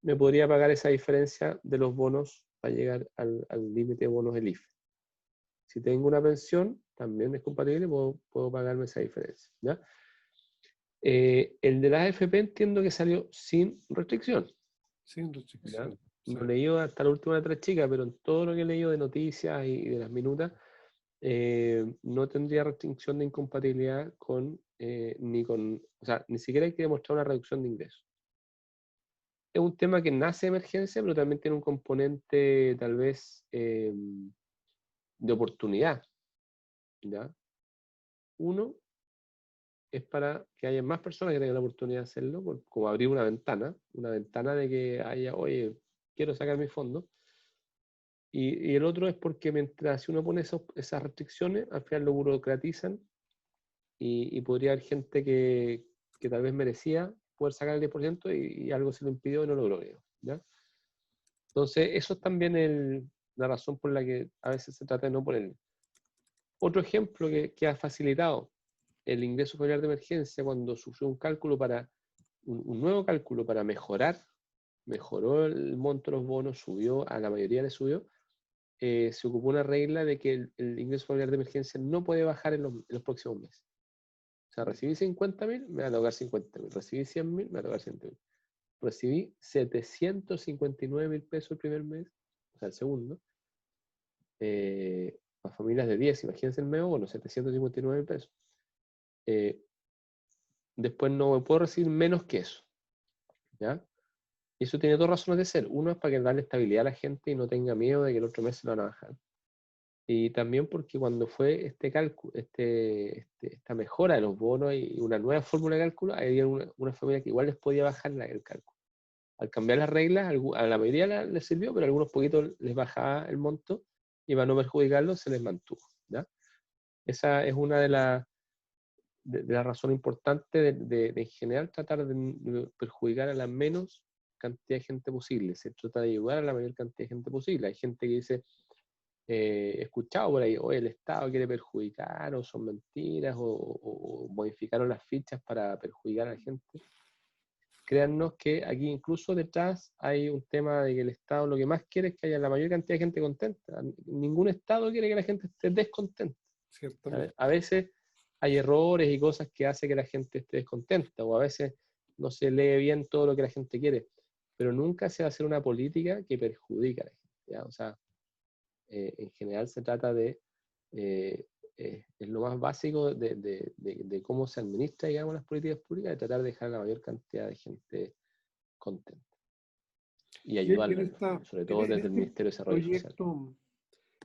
me podría pagar esa diferencia de los bonos para llegar al límite de bonos del IFE. Si tengo una pensión, también es compatible, puedo pagarme esa diferencia, ¿ya? El de la AFP entiendo que salió sin restricción, Sin ¿ya? restricción. Sí. No he leído hasta la última letra chica, pero en todo lo que he leído de noticias y de las minutas, no tendría restricción de incompatibilidad o sea, ni siquiera hay que demostrar una reducción de ingresos. Es un tema que nace de emergencia, pero también tiene un componente tal vez de oportunidad, ¿ya? Uno es para que haya más personas que tengan la oportunidad de hacerlo, como abrir una ventana de que haya, oye, quiero sacar mi fondo. Y el otro es porque mientras uno pone esas restricciones, al final lo burocratizan y podría haber gente que tal vez merecía poder sacar el 10% y algo se lo impidió y no logró, ¿ya? Entonces, eso es también la razón por la que a veces se trata de no ponerlo. Otro ejemplo que ha facilitado el ingreso familiar de emergencia cuando sufrió un nuevo cálculo para mejoró el monto de los bonos, subió, a la mayoría le subió, se ocupó una regla de que el ingreso familiar de emergencia no puede bajar en los próximos meses. O sea, recibí 50.000, me va a tocar 50.000. Recibí 100.000, me va a tocar 100.000. Recibí 759.000 pesos el primer mes, o sea, el segundo. Para familias de 10, imagínense el mes, bueno, 759.000 pesos. Después no puedo recibir menos que eso, ¿ya? Y eso tiene dos razones de ser. Uno es para que darle estabilidad a la gente y no tenga miedo de que el otro mes se lo van a bajar. Y también porque cuando fue este cálculo, esta mejora de los bonos y una nueva fórmula de cálculo, había una familia que igual les podía bajar el cálculo. Al cambiar las reglas, a la mayoría les sirvió, pero a algunos poquitos les bajaba el monto y para no perjudicarlos se les mantuvo, ¿ya? Esa es una de las razones importantes de en general tratar de perjudicar a la menos cantidad de gente posible. Se trata de ayudar a la mayor cantidad de gente posible. Hay gente que dice, he escuchado por ahí, el Estado quiere perjudicar, o son mentiras, o modificaron las fichas para perjudicar a la gente. créannos que aquí incluso detrás hay un tema de que el Estado lo que más quiere es que haya la mayor cantidad de gente contenta. Ningún Estado quiere que la gente esté descontenta. Ciertamente. A veces hay errores y cosas que hacen que la gente esté descontenta, o a veces no se lee bien todo lo que la gente quiere, pero nunca se va a hacer una política que perjudica a la gente, ¿ya? O sea, en general se trata de, es lo más básico de cómo se administra, digamos, las políticas públicas, de tratar de dejar a la mayor cantidad de gente contenta y Y en, ayudarla, sobre todo en desde el este Ministerio de Desarrollo Social. proyecto,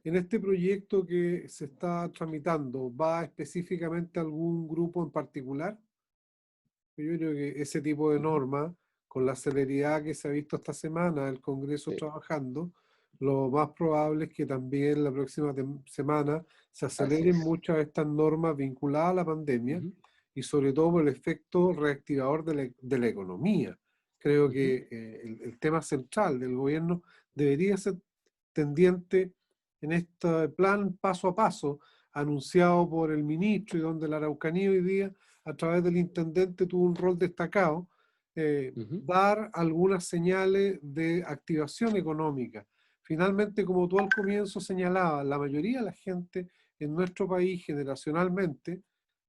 en este proyecto que se está tramitando, ¿va específicamente a algún grupo en particular? Yo creo que ese tipo de norma, con la celeridad que se ha visto esta semana, el Congreso Sí, trabajando, lo más probable es que también la próxima semana se así aceleren es. muchas de estas normas vinculadas a la pandemia Ujú, y sobre todo por el efecto reactivador de la economía. Creo ujú, que el tema central del gobierno debería ser tendiente en este plan paso a paso anunciado por el ministro y donde la Araucanía hoy día a través del intendente tuvo un rol destacado, ujú, dar algunas señales de activación económica. Finalmente, como tú al comienzo señalabas, la mayoría de la gente en nuestro país generacionalmente,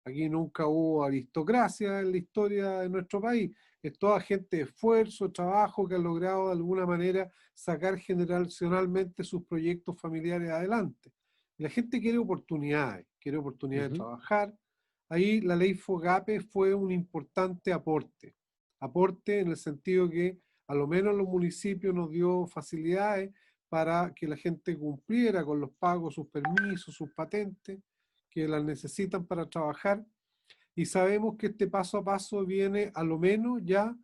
aquí nunca hubo aristocracia en la historia de nuestro país, es toda gente de esfuerzo, trabajo, que ha logrado de alguna manera sacar generacionalmente sus proyectos familiares adelante. La gente quiere oportunidades de ujú, trabajar. Ahí la ley FOGAPE fue un importante aporte. Aporte en el sentido que a lo menos los municipios nos dio facilidades para que la gente cumpliera con los pagos, sus permisos, sus patentes, que las necesitan para trabajar. Y sabemos que este paso a paso viene a lo menos ya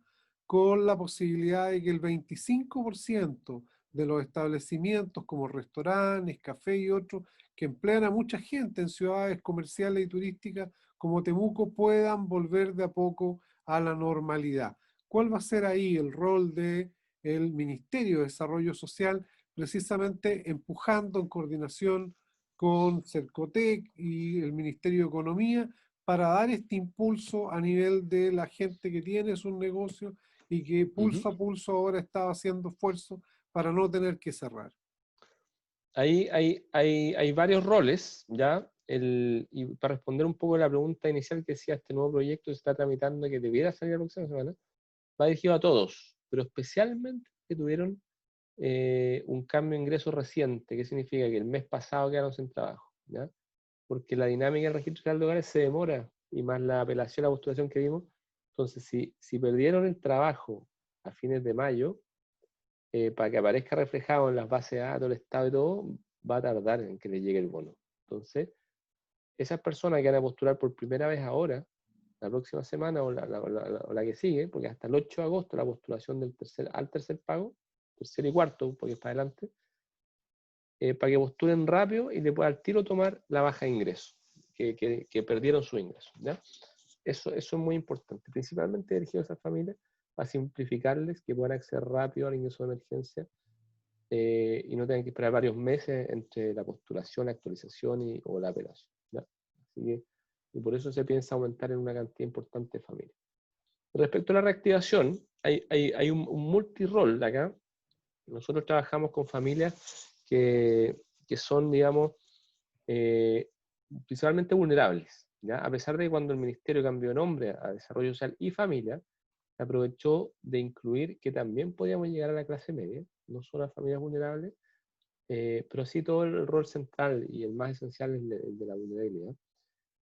con la posibilidad de que el 25% de los establecimientos como restaurantes, café y otros que emplean a mucha gente en ciudades comerciales y turísticas como Temuco puedan volver de a poco a la normalidad. ¿Cuál va a ser ahí el rol del Ministerio de Desarrollo Social, precisamente empujando en coordinación con Cercotec y el Ministerio de Economía para dar este impulso a nivel de la gente que tiene sus negocios y que ujú. pulso a pulso ahora está haciendo esfuerzo para no tener que cerrar? Ahí hay varios roles, ¿ya? Y para responder un poco a la pregunta inicial que decía, este nuevo proyecto se está tramitando que debiera salir la próxima semana, va dirigido a todos, pero especialmente que tuvieron un cambio de ingreso reciente, que significa que el mes pasado quedaron sin trabajo, ¿ya? Porque la dinámica del registro general de hogares se demora, y más la apelación a la postulación que vimos. Entonces, si perdieron el trabajo a fines de mayo, para que aparezca reflejado en las bases de datos del Estado y todo, va a tardar en que le llegue el bono. Entonces, esas personas que van a postular por primera vez ahora, la próxima semana o la que sigue, porque hasta el 8 de agosto la postulación al tercer pago, tercer y cuarto, porque es para adelante, para que postulen rápido y le pueda al tiro tomar la baja de ingreso, que perdieron su ingreso, ¿ya? Eso es muy importante, principalmente dirigido a esas familias, para simplificarles que puedan acceder rápido al ingreso de emergencia, y no tengan que esperar varios meses entre la postulación, la actualización o la apelación, ¿ya? Así que, y por eso se piensa aumentar en una cantidad importante de familias. Respecto a la reactivación, hay un multirol acá. Nosotros trabajamos con familias que son, digamos, eh, principalmente vulnerables, ¿ya? A pesar de que cuando el Ministerio cambió de nombre a Desarrollo Social y Familia, aprovechó de incluir que también podíamos llegar a la clase media, no solo a familias vulnerables, pero sí todo el rol central y el más esencial es el de la vulnerabilidad,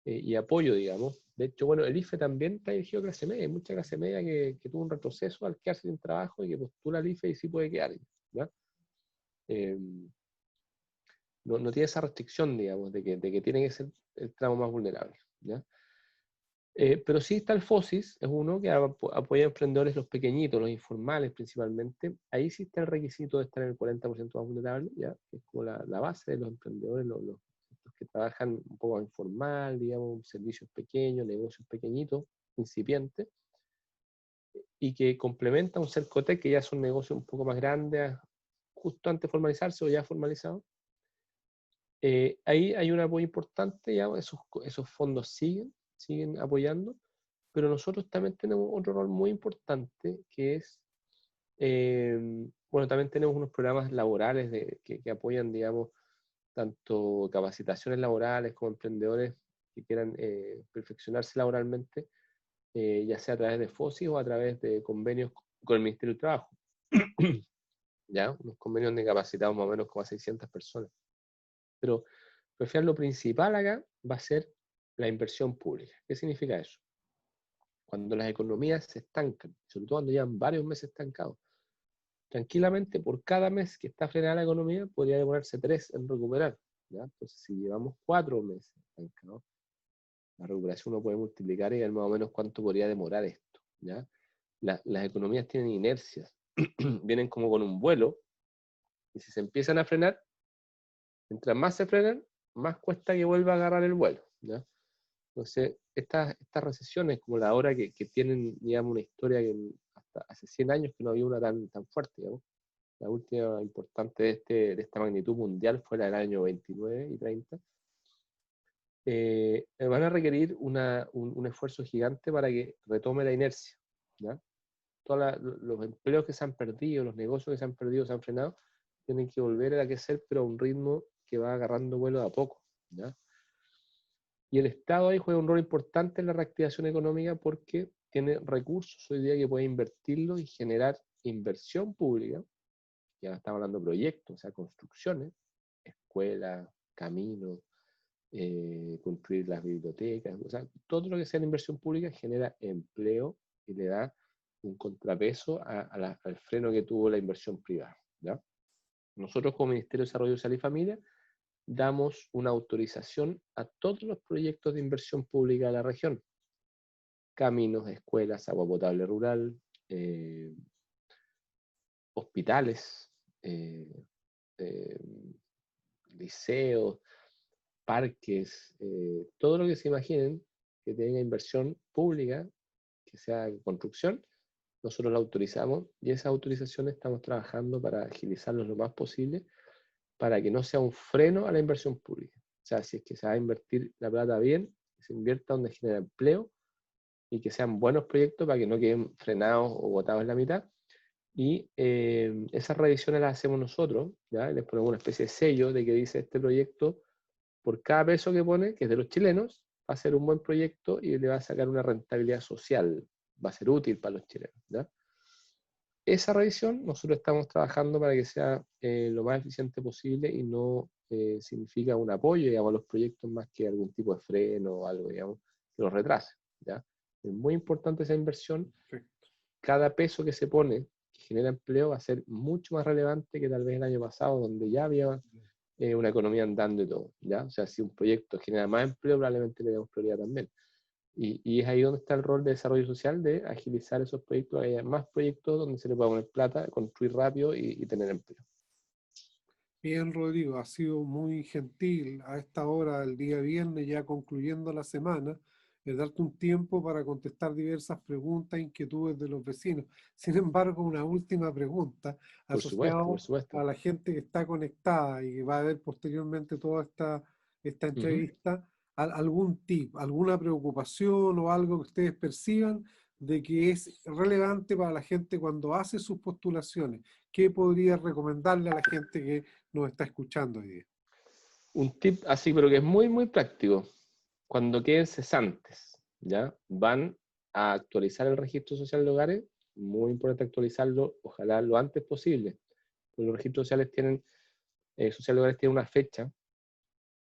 y apoyo, digamos. De hecho, bueno, el IFE también está dirigido a clase media. Hay mucha clase media que tuvo un retroceso al quedarse sin trabajo y que postula al IFE y sí puede quedar, ¿ya? Eh, no tiene esa restricción, digamos, de que tiene que ser el tramo más vulnerable, ¿ya? Pero sí está el FOSIS, es uno que apoya a emprendedores, los pequeñitos, los informales principalmente. Ahí sí está el requisito de estar en el 40% más vulnerable, ¿ya? Que es como la base de los emprendedores, los que trabajan un poco informal, digamos, servicios pequeños, negocios pequeñitos, incipientes, y que complementa un Cercotec, que ya es un negocio un poco más grande, justo antes de formalizarse o ya formalizado. Ahí hay un apoyo importante, ya, esos fondos siguen apoyando, pero nosotros también tenemos otro rol muy importante que es, bueno, también tenemos unos programas laborales que apoyan, digamos, tanto capacitaciones laborales como emprendedores que quieran perfeccionarse laboralmente, ya sea a través de FOSI o a través de convenios con el Ministerio del Trabajo. ¿Ya? Unos convenios de capacitados más o menos como a 600 personas. Pero al final lo principal acá va a ser la inversión pública. ¿Qué significa eso? Cuando las economías se estancan, sobre todo cuando llevan varios meses estancados, tranquilamente por cada mes que está frenada la economía podría demorarse 3 en recuperar. ¿Ya? Entonces, si llevamos 4 meses estancados, la recuperación uno puede multiplicar y ver más o menos cuánto podría demorar esto. ¿Ya? Las economías tienen inercias, vienen como con un vuelo, y si se empiezan a frenar, mientras más se frenan, más cuesta que vuelva a agarrar el vuelo. ¿Ya? Entonces, estas recesiones, como la hora que tienen, digamos, una historia que hasta hace 100 años que no había una tan fuerte, digamos. La última importante de esta magnitud mundial fue la del año 29 y 30. Van a requerir un esfuerzo gigante para que retome la inercia. ¿Ya? Todos los empleos que se han perdido, los negocios que se han perdido, se han frenado, tienen que volver a crecer, pero a un ritmo que va agarrando vuelo de a poco. ¿Ya? Y el Estado ahí juega un rol importante en la reactivación económica porque tiene recursos hoy día que puede invertirlos y generar inversión pública. Ya estamos hablando de proyectos, o sea, construcciones, escuelas, caminos, construir las bibliotecas, o sea, todo lo que sea en inversión pública genera empleo y le da un contrapeso al freno que tuvo la inversión privada. ¿Ya? Nosotros como Ministerio de Desarrollo Social y Familia damos una autorización a todos los proyectos de inversión pública de la región. Caminos, escuelas, agua potable rural, hospitales, eh, liceos, parques, todo lo que se imaginen que tenga inversión pública, que sea construcción, nosotros la autorizamos y esas autorizaciones estamos trabajando para agilizarlos lo más posible para que no sea un freno a la inversión pública. O sea, si es que se va a invertir la plata bien, que se invierta donde genera empleo y que sean buenos proyectos para que no queden frenados o botados en la mitad. Y esas revisiones las hacemos nosotros, ¿ya? Les ponemos una especie de sello de que dice este proyecto, por cada peso que pone, que es de los chilenos, va a ser un buen proyecto y le va a sacar una rentabilidad social, va a ser útil para los chilenos. ¿Ya? Esa revisión nosotros estamos trabajando para que sea lo más eficiente posible y no significa un apoyo, digamos, a los proyectos más que algún tipo de freno o algo, digamos, que los retrase. ¿Ya? Es muy importante esa inversión. Cada peso que se pone, que genera empleo, va a ser mucho más relevante que tal vez el año pasado, donde ya había una economía andando y todo. ¿Ya? O sea, si un proyecto genera más empleo, probablemente le demos prioridad también. Y es ahí donde está el rol de desarrollo social, de agilizar esos proyectos, que haya más proyectos donde se le pueda poner plata, construir rápido y tener empleo. Bien, Rodrigo, ha sido muy gentil a esta hora del día viernes, ya concluyendo la semana, de darte un tiempo para contestar diversas preguntas e inquietudes de los vecinos. Sin embargo, una última pregunta Por supuesto, asociada por a supuesto. la gente que está conectada y que va a ver posteriormente toda esta Ujú. entrevista. ¿Algún tip, alguna preocupación o algo que ustedes perciban de que es relevante para la gente cuando hace sus postulaciones? ¿Qué podría recomendarle a la gente que nos está escuchando hoy día? Un tip así, pero que es muy, muy práctico. Cuando queden cesantes, ¿ya? Van a actualizar el registro social de hogares, muy importante actualizarlo, ojalá lo antes posible. Porque los registros sociales social de hogares tienen una fecha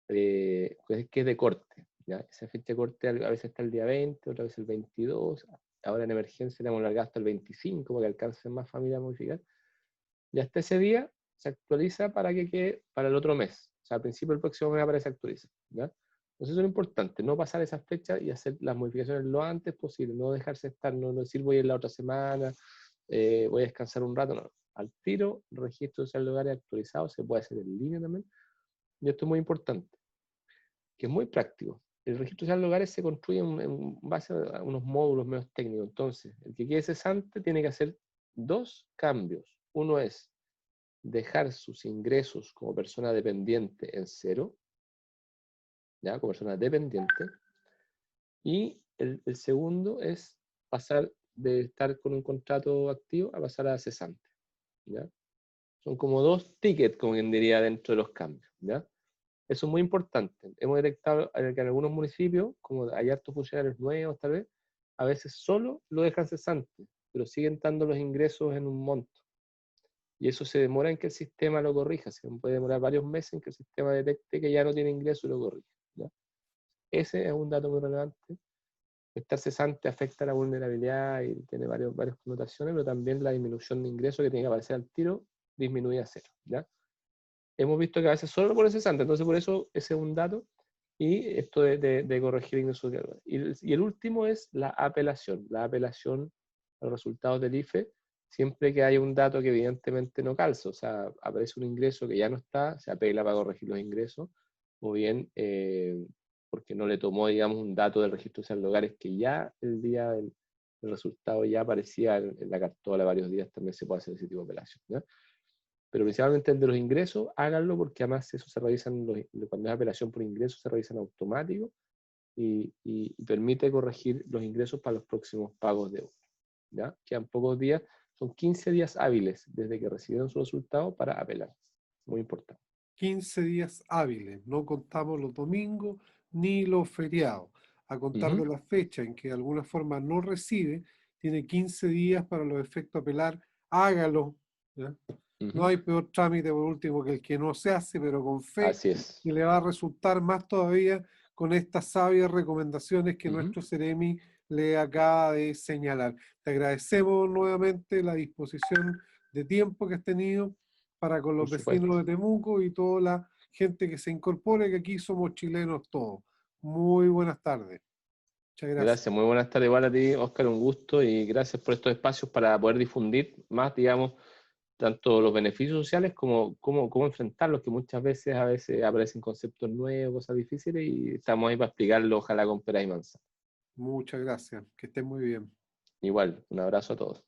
que es de corte, ¿ya? Esa fecha de corte a veces está el día 20, otra vez el 22, ahora en emergencia le hemos alargado hasta el 25 para que alcancen más familias a modificar. Y hasta ese día se actualiza para que quede para el otro mes. O sea, al principio del próximo mes aparece actualiza. ¿Ya? Entonces eso es lo importante, no pasar esas fechas y hacer las modificaciones lo antes posible, no dejarse estar, no decir voy en la otra semana, voy a descansar un rato, no. Al tiro, el registro social de hogares actualizado, se puede hacer en línea también. Y esto es muy importante, que es muy práctico. El registro social de hogares se construye en base a unos módulos menos técnicos. Entonces, el que quede cesante tiene que hacer 2 cambios. Uno es dejar sus ingresos como persona dependiente en 0, ¿ya? Como persona dependiente, y el segundo es pasar de estar con un contrato activo a pasar a cesante, ¿ya? Son como dos tickets, como quien diría, dentro de los cambios, ¿ya? Eso es muy importante. Hemos detectado que en algunos municipios, como hay hartos funcionarios nuevos tal vez, a veces solo lo dejan cesante, pero siguen dando los ingresos en un monto. Y eso se demora en que el sistema lo corrija. Se puede demorar varios meses en que el sistema detecte que ya no tiene ingreso y lo corrija, ¿ya? Ese es un dato muy relevante. Estar cesante afecta la vulnerabilidad y tiene varias connotaciones, pero también la disminución de ingresos que tiene que aparecer al tiro disminuye a cero, ¿ya? Hemos visto que a veces solo lo pone cesante, entonces por eso ese es un dato. Y esto de corregir ingresos. Y el último es la apelación. La apelación a los resultados del IFE, siempre que haya un dato que evidentemente no calza, o sea, aparece un ingreso que ya no está, se apela para corregir los ingresos, o bien porque no le tomó, digamos, un dato del registro social de hogares que ya el día del resultado ya aparecía en la cartola varios días, también se puede hacer ese tipo de apelación, ¿ya? Pero principalmente el de los ingresos, háganlo porque además eso se revisan, cuando es apelación por ingresos, se revisan automático y permite corregir los ingresos para los próximos pagos de uno, ¿ya? Quedan pocos días, son 15 días hábiles desde que recibieron su resultado para apelar. Muy importante. 15 días hábiles, no contamos los domingos ni los feriados. A contar de la fecha en que de alguna forma no recibe, tiene 15 días para los efectos de apelar, hágalo, ¿ya? No hay peor trámite por último que el que no se hace, pero con fe, Así es. y le va a resultar más todavía con estas sabias recomendaciones que nuestro Ceremi le acaba de señalar. Te agradecemos nuevamente la disposición de tiempo que has tenido para con los Por supuesto. vecinos de Temuco y toda la gente que se incorpore, que aquí somos chilenos todos. Muy buenas tardes. Muchas gracias. Gracias, muy buenas tardes igual a ti, Óscar, un gusto y gracias por estos espacios para poder difundir más, digamos, tanto los beneficios sociales como cómo enfrentarlos, que muchas veces a veces aparecen conceptos nuevos, cosas difíciles y estamos ahí para explicarlo, ojalá con pera y manzana. Muchas gracias. Que estén muy bien. Igual, un abrazo a todos.